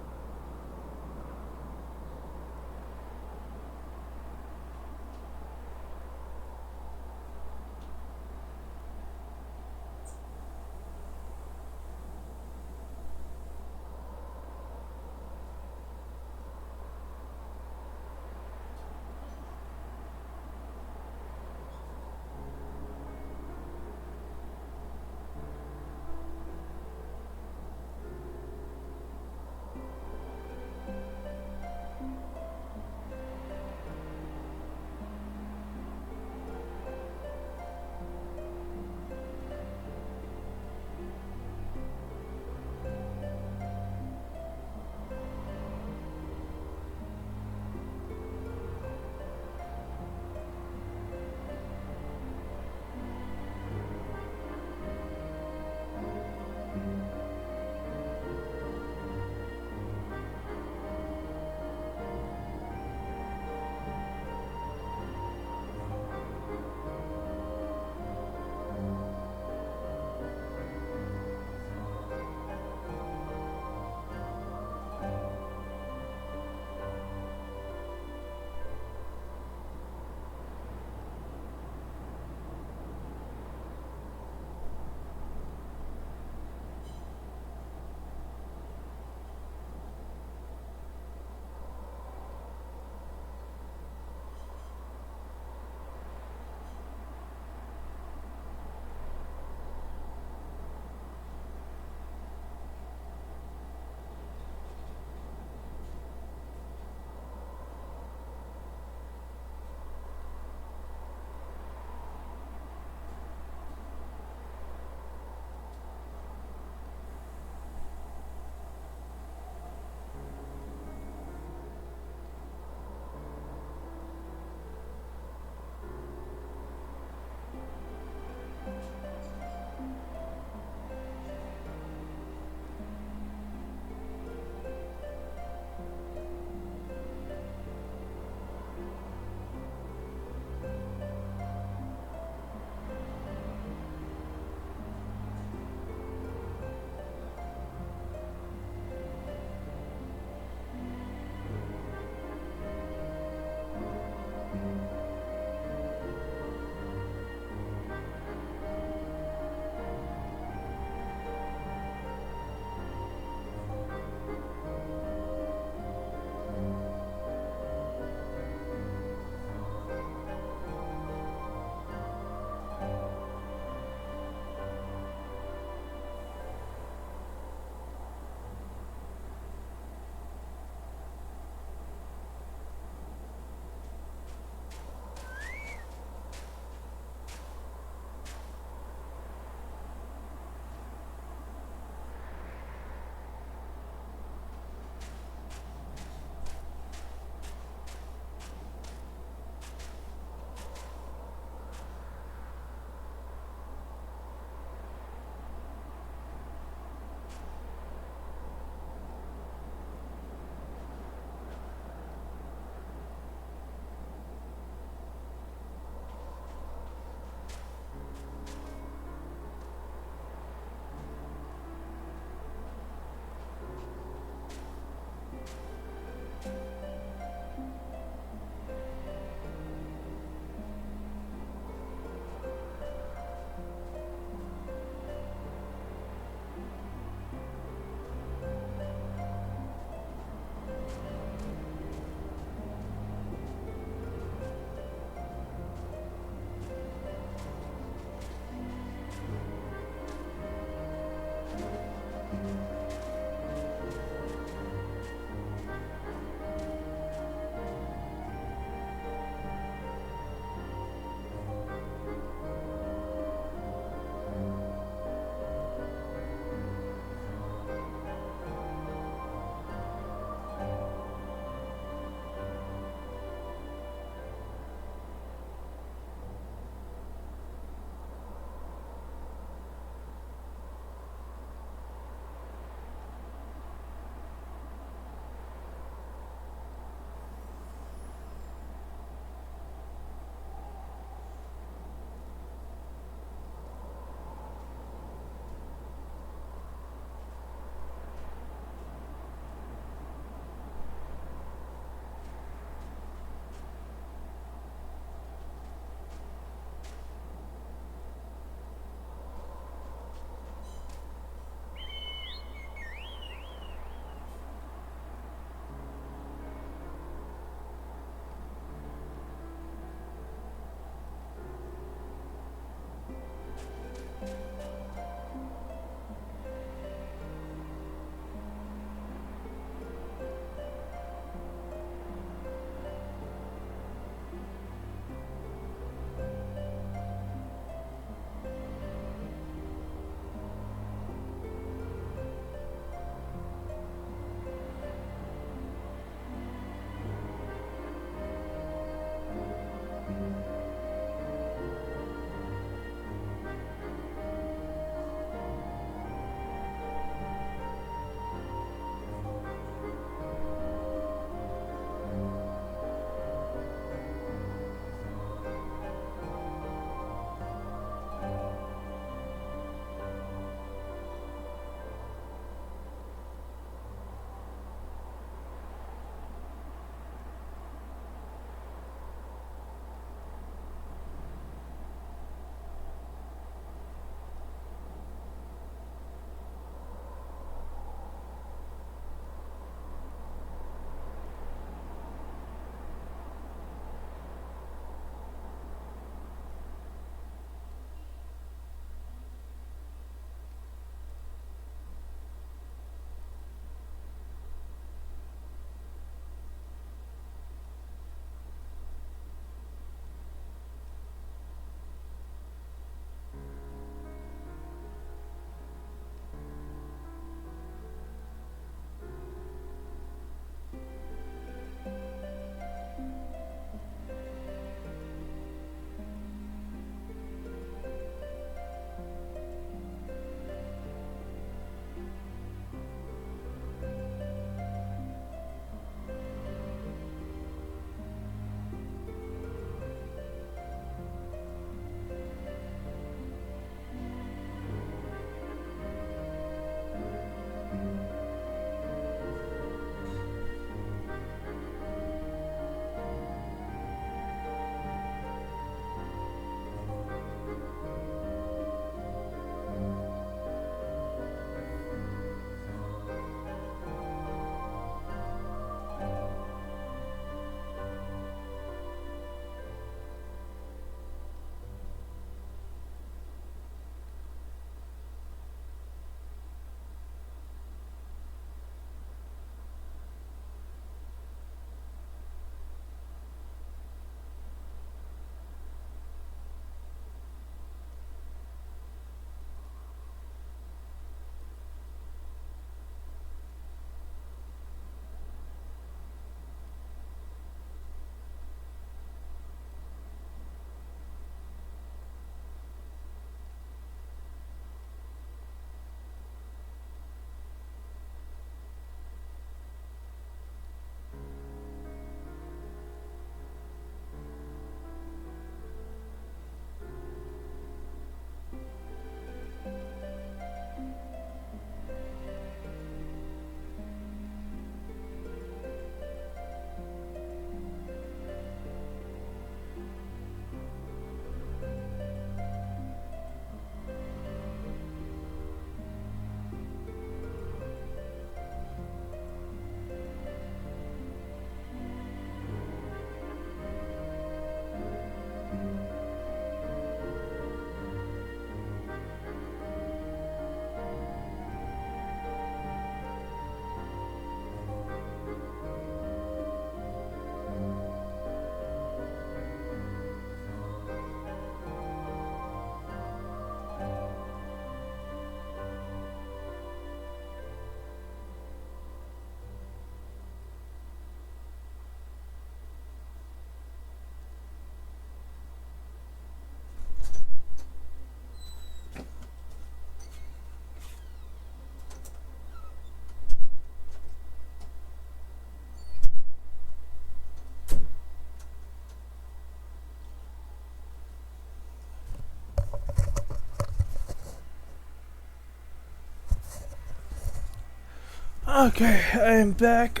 Okay, I am back.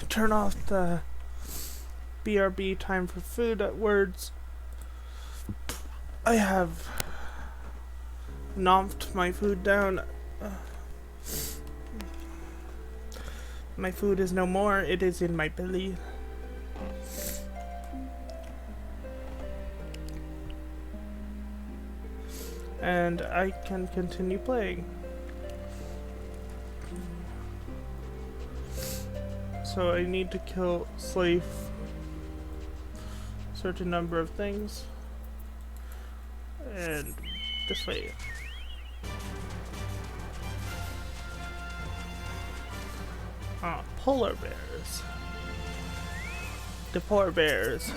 Turn off the BRB time for food at words. I have knomped my food down. My food is no more, it is in my belly. And I can continue playing. So I need to slay a certain number of things. And this way. Polar bears. The poor bears.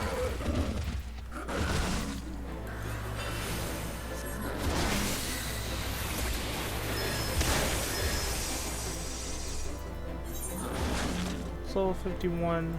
Level 51.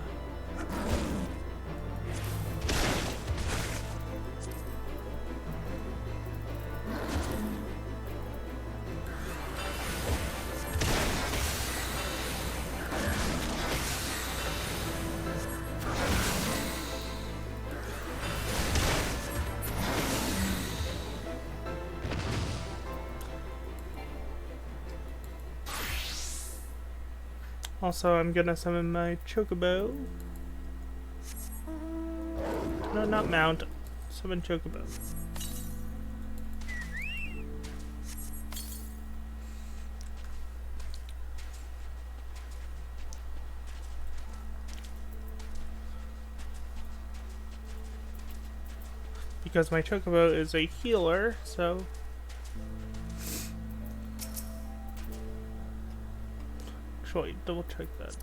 Also, I'm gonna summon my Chocobo. No, not mount. Summon Chocobo. Because my Chocobo is a healer, so... Wait, double check that.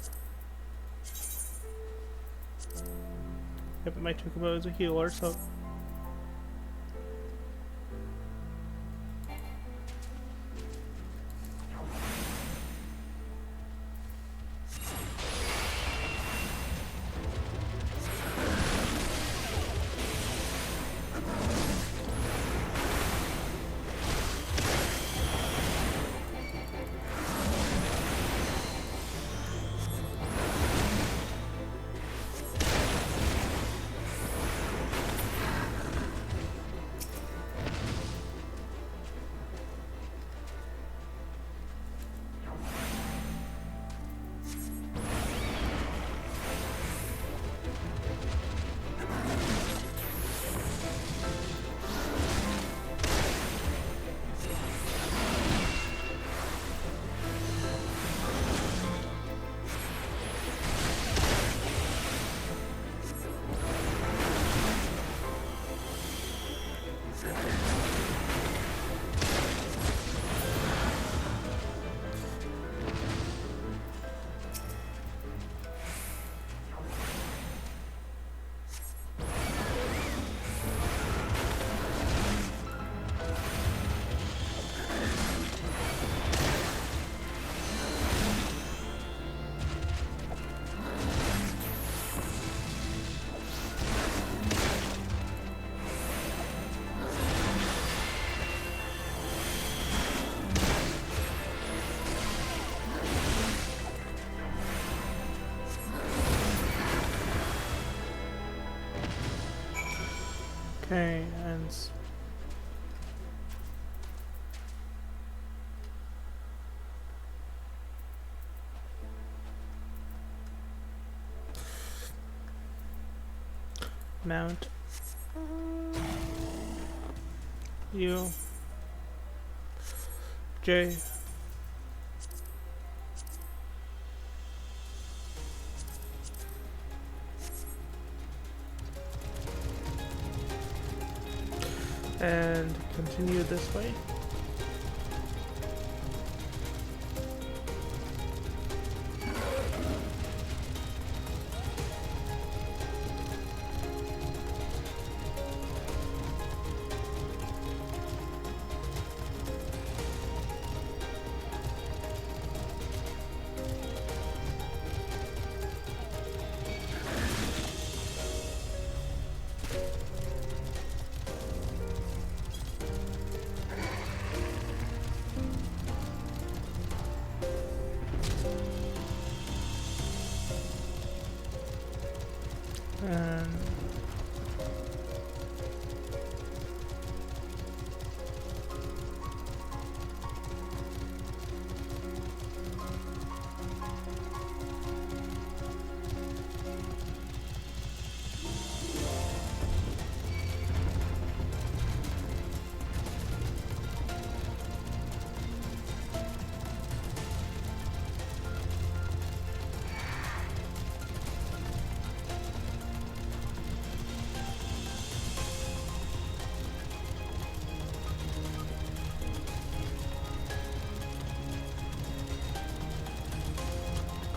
Yep, my Chocobo is a healer, so... Okay, and... Mount. U. J. And continue this way.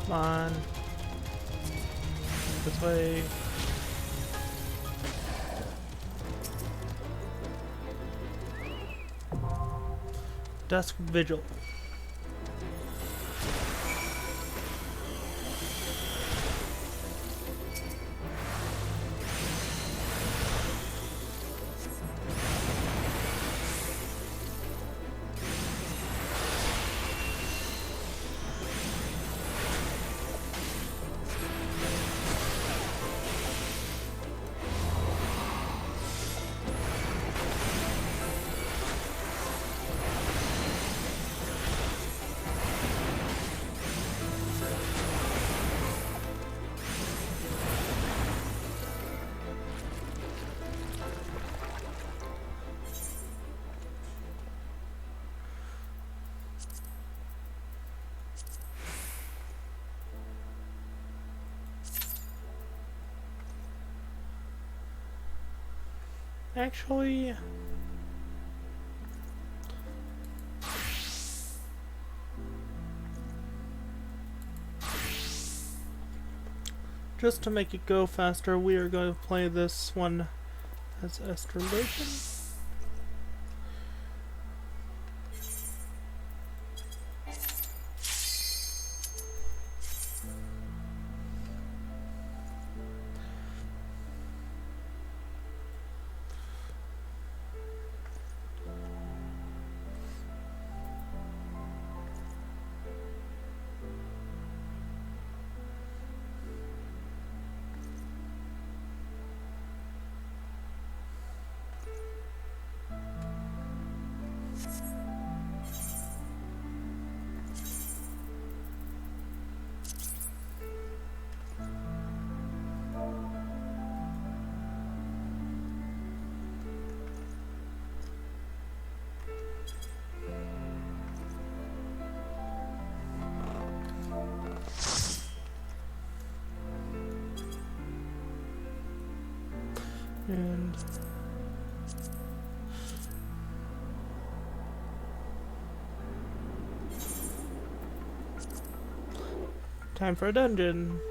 Come on. This way. Dusk Vigil. Actually, just to make it go faster, we are going to play this one as Astrologian. And time for a dungeon.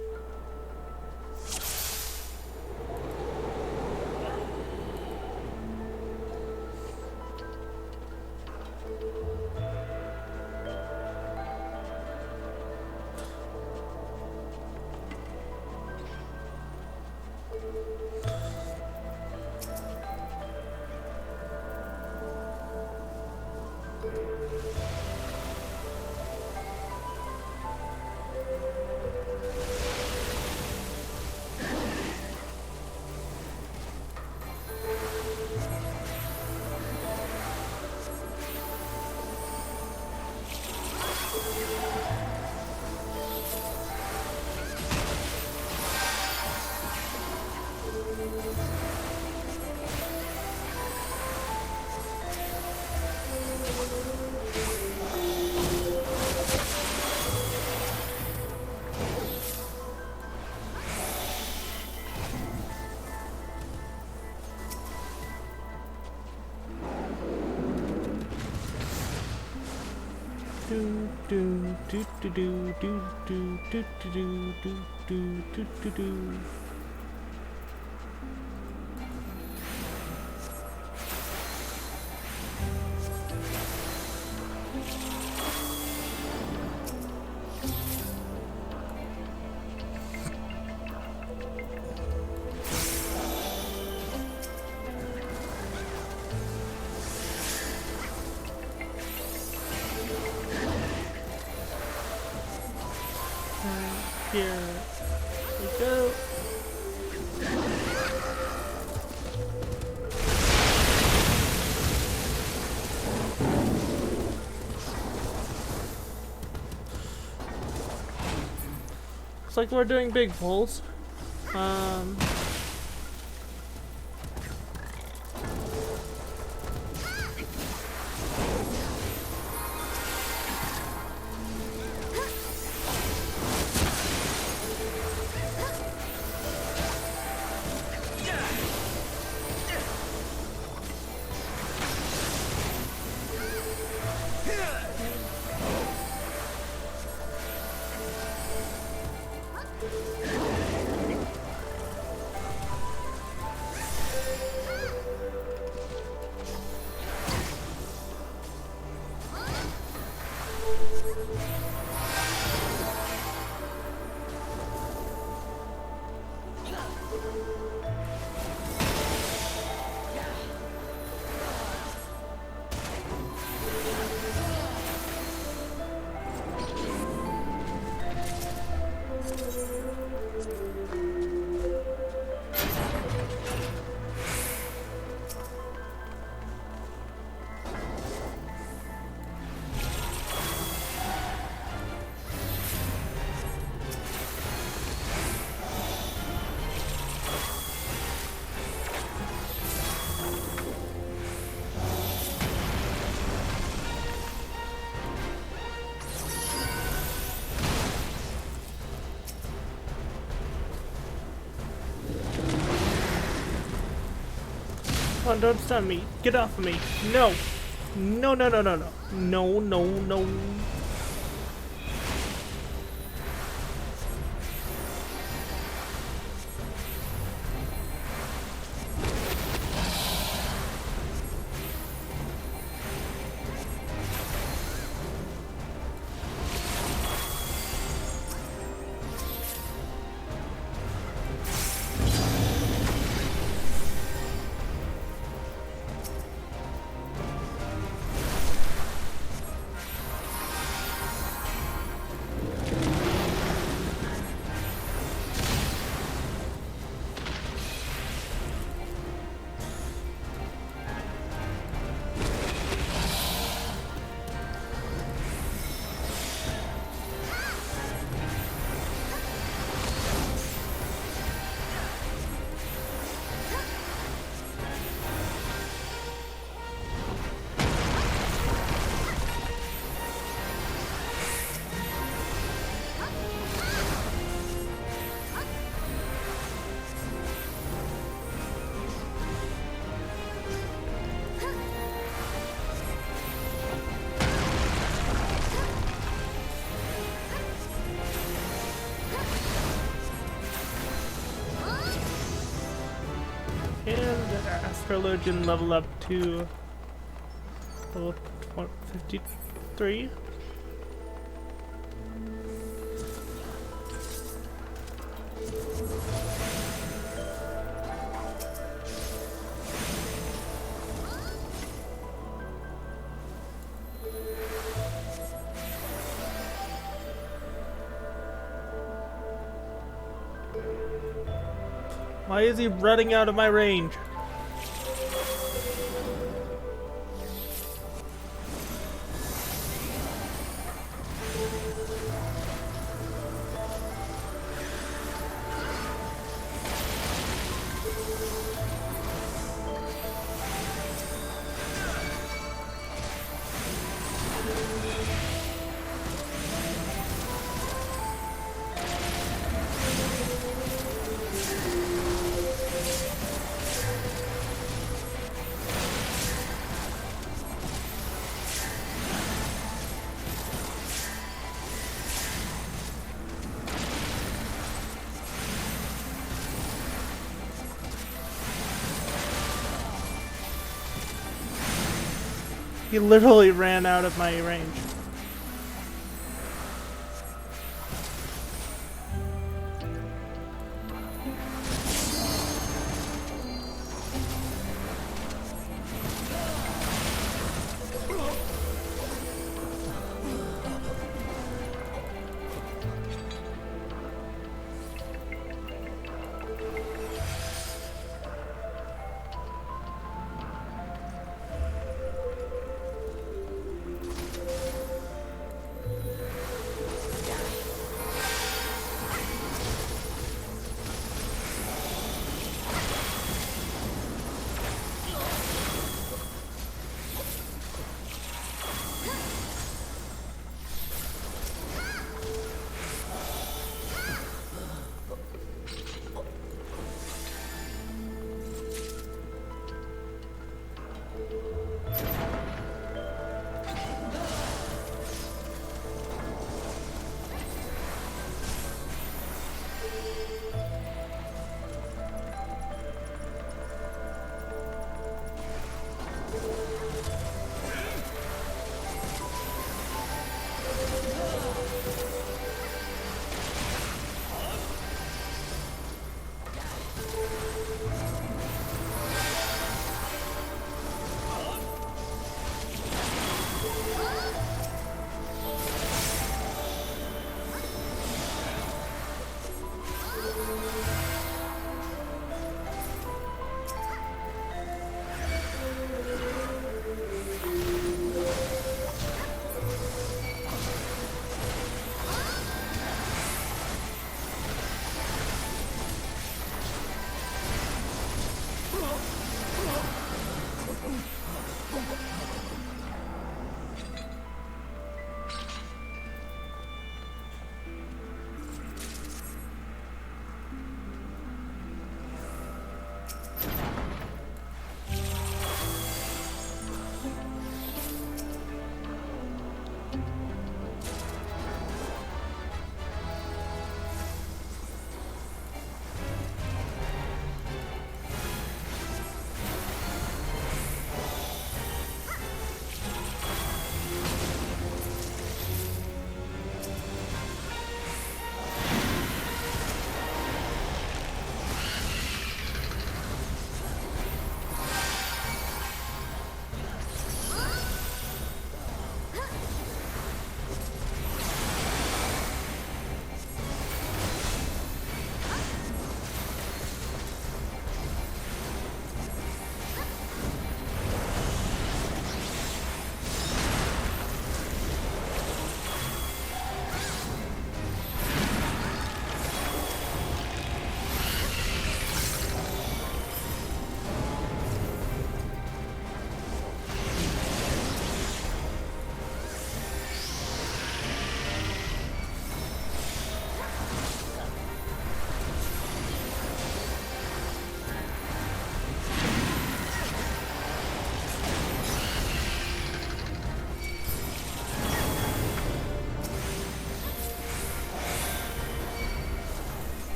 Do do do do do do do do do do do do do do. Here we go. Looks like we're doing big pulls. Come on, don't stun me. Get off of me. No. No, no, no, no, no. No, no, no. And the Astrologian level up to level 53. Why is he running out of my range? He literally ran out of my range.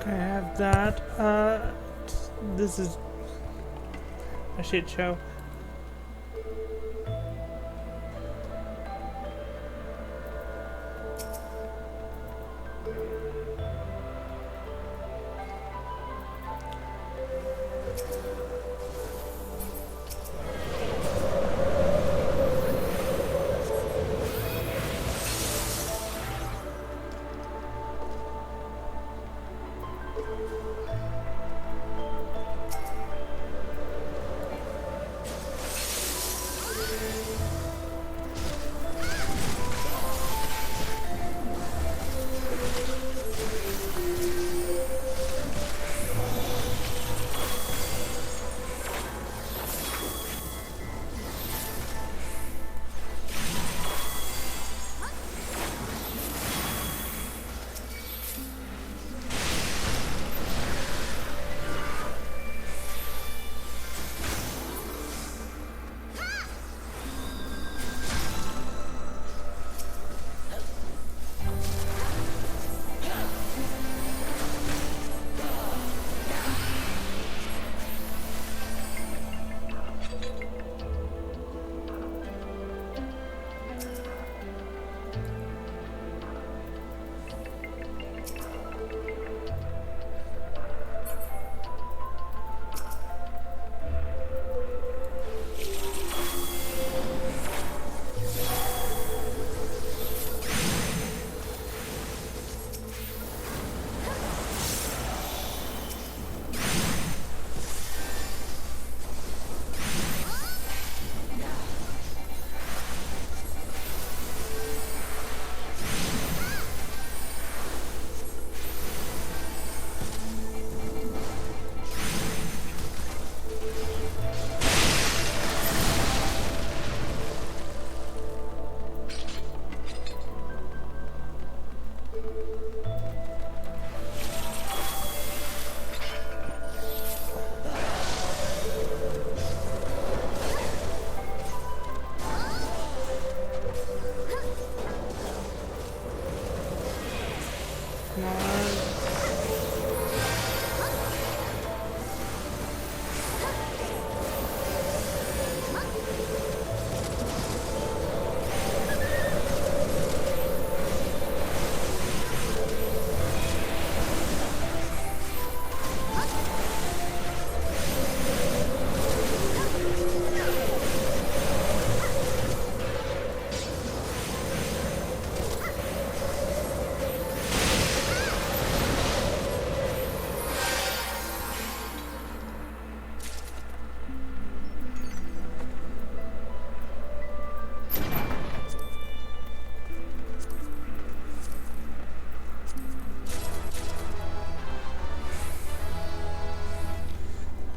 I have that. This is a shit show.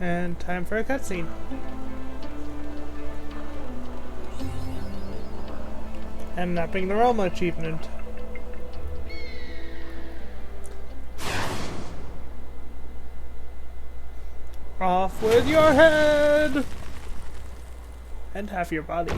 And time for a cutscene. And mapping the Roma achievement. Off with your head! And half your body.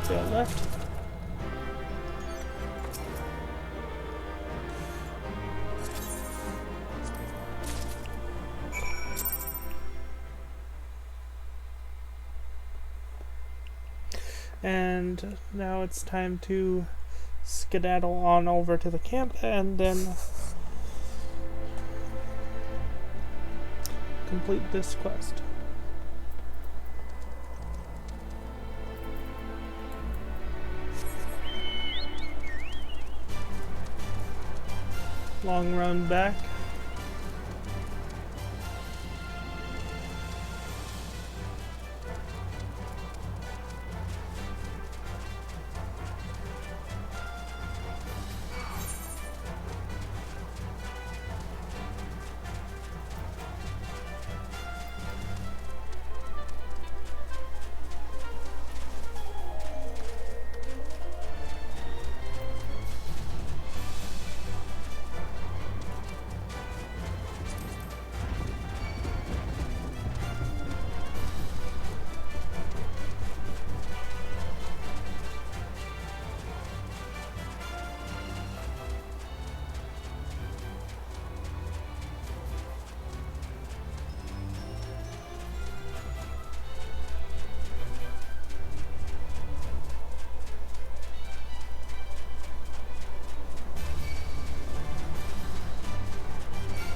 Sail left. And now it's time to skedaddle on over to the camp and then complete this quest. Long run back.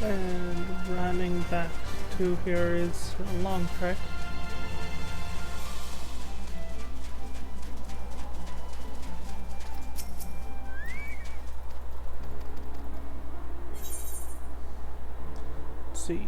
And running back to here is a long trek. Let's see.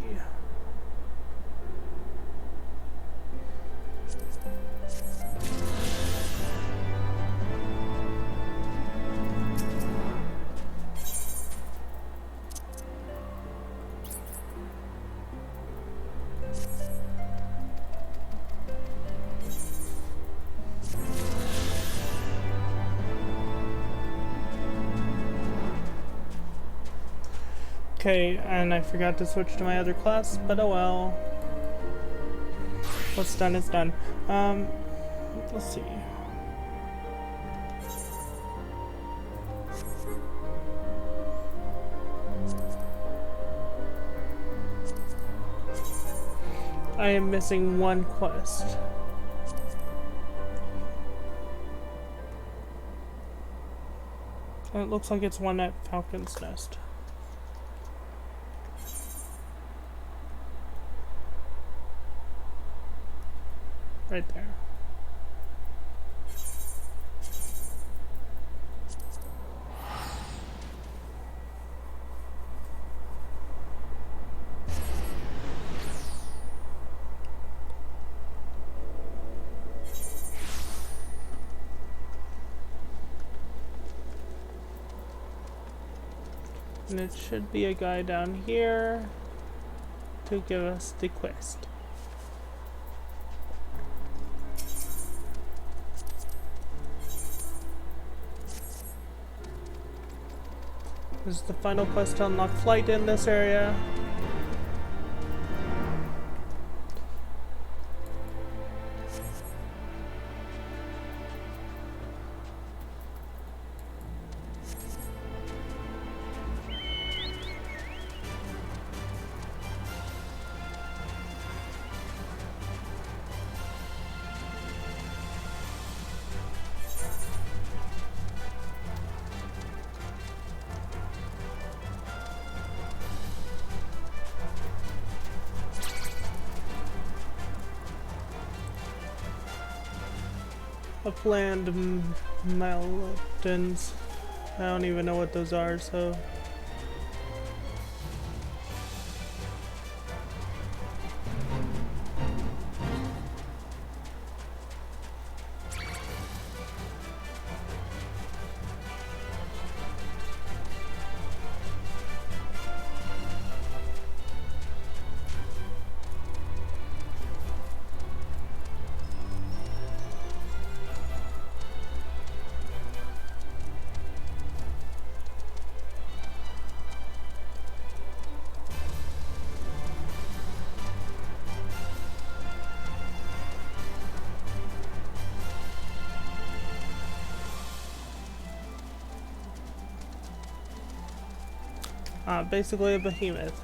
Okay, and I forgot to switch to my other class, but oh well. What's done is done. Let's see. I am missing one quest. It looks like it's one at Falcon's Nest. Right there. And it should be a guy down here to give us the quest. This is the final quest to unlock flight in this area. Upland mountains. I don't even know what those are, so. Basically a behemoth.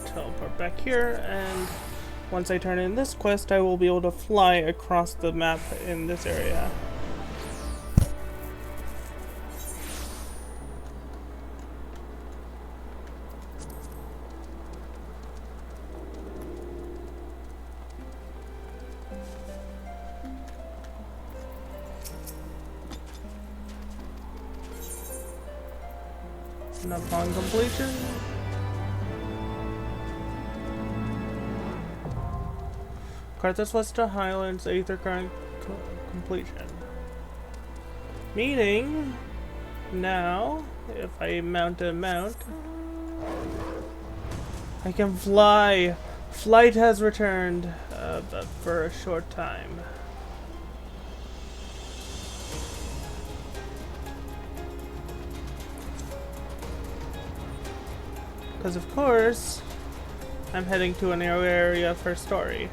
Teleport back here, and once I turn in this quest, I will be able to fly across the map in this area. And upon completion, Carthus Western Highlands Aether Current completion. Meaning, now, if I mount a mount, I can fly. Flight has returned, but for a short time. Because of course, I'm heading to an area for story.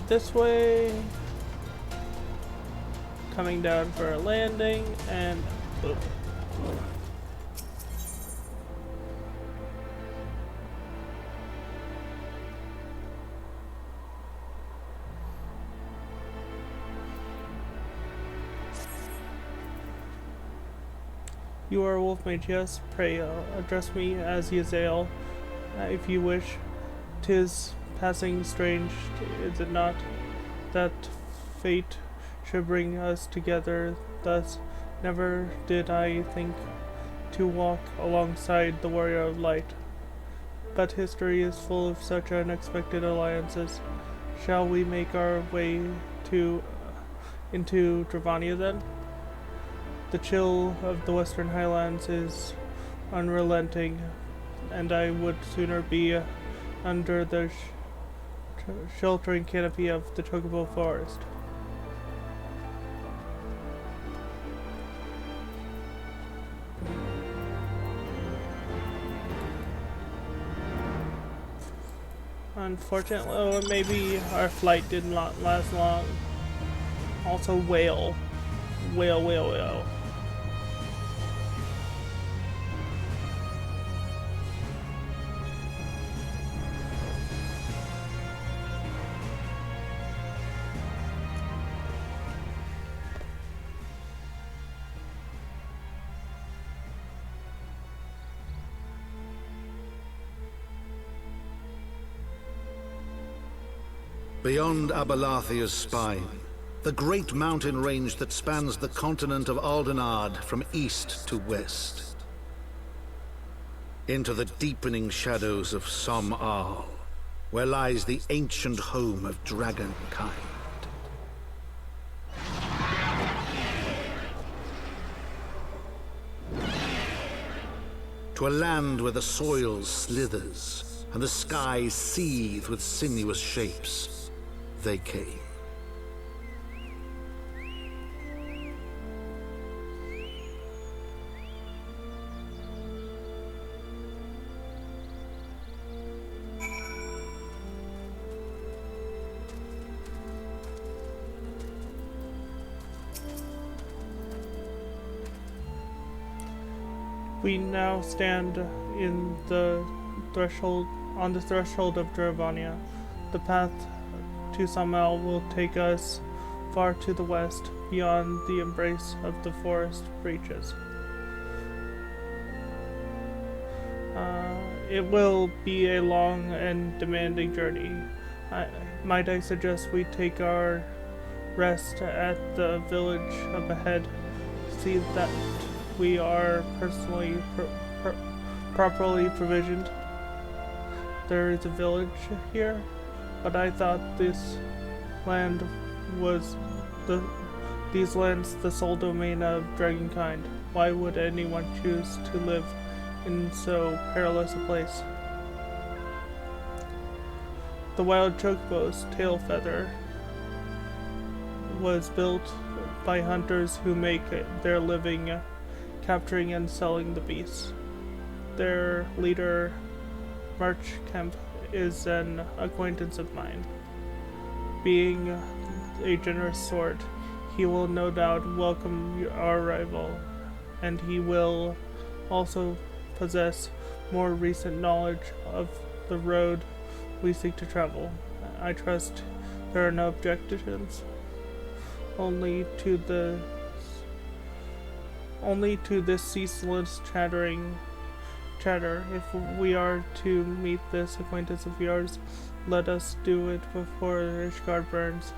This way, coming down for a landing, and boom. You are a wolf mage, yes? Pray address me as Yazael, if you wish. 'Tis passing strange, is it not, that fate should bring us together thus? Never did I think to walk alongside the warrior of light. But history is full of such unexpected alliances. Shall we make our way into Dravania then? The chill of the Western Highlands is unrelenting, and I would sooner be under the sheltering canopy of the Chocobo Forest. Unfortunately, or maybe our flight did not last long. Also, whale. Whale. Beyond Abalathia's spine, the great mountain range that spans the continent of Aldenard from east to west. Into the deepening shadows of Someffxiv, where lies the ancient home of dragonkind. To a land where the soil slithers and the skies seethe with sinuous shapes, they came. We now stand in the threshold, on the threshold of Dravania. The path to Somel will take us far to the west, beyond the embrace of the forest reaches. It will be a long and demanding journey. Might I suggest we take our rest at the village up ahead, see that we are personally properly provisioned. There is a village here, but I thought this land was these lands the sole domain of dragonkind. Why would anyone choose to live in so perilous a place? The wild chocobo's tail feather was built by hunters who make their living capturing and selling the beasts. Their leader, Marchkemp, is an acquaintance of mine. Being a generous sort, he will no doubt welcome our arrival, and he will also possess more recent knowledge of the road we seek to travel. I trust there are no objections. Only to this ceaseless chatter. If we are to meet this acquaintance of yours, let us do it before Ishgard burns.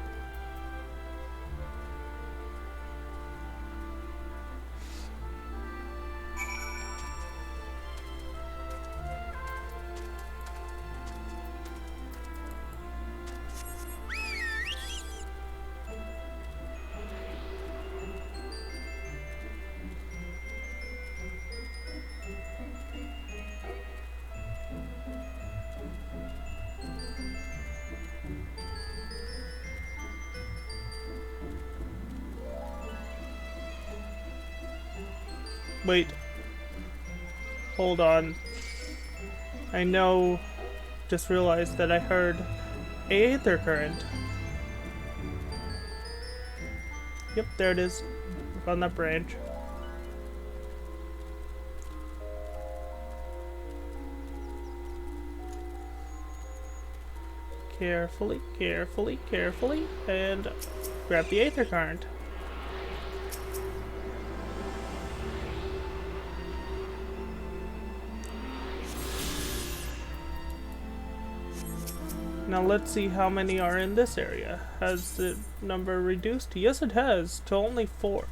Wait. Hold on. I just realized that I heard Aether Current. Yep, there it is. On that branch. Carefully, and grab the Aether Current. Now let's see how many are in this area. Has the number reduced? Yes, it has, to only 4.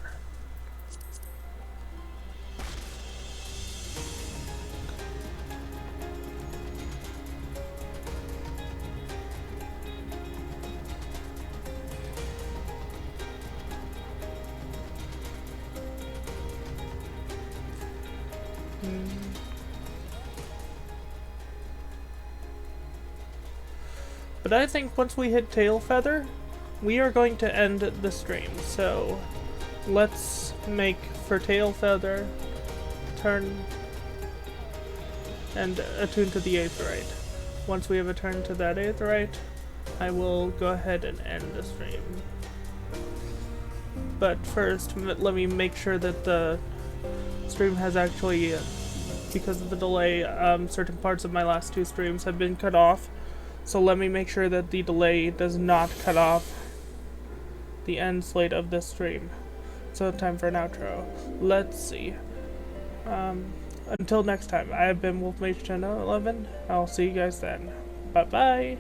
But I think once we hit Tail Feather, we are going to end the stream. So let's make for Tail Feather, turn and attune to the Aetheryte. Once we have attuned to that Aetheryte, I will go ahead and end the stream. But first, let me make sure that the stream has actually, because of the delay, certain parts of my last 2 streams have been cut off. So let me make sure that the delay does not cut off the end slate of this stream. So time for an outro. Let's see. Until next time, I have been Wolfmage1011. I'll see you guys then. Bye bye.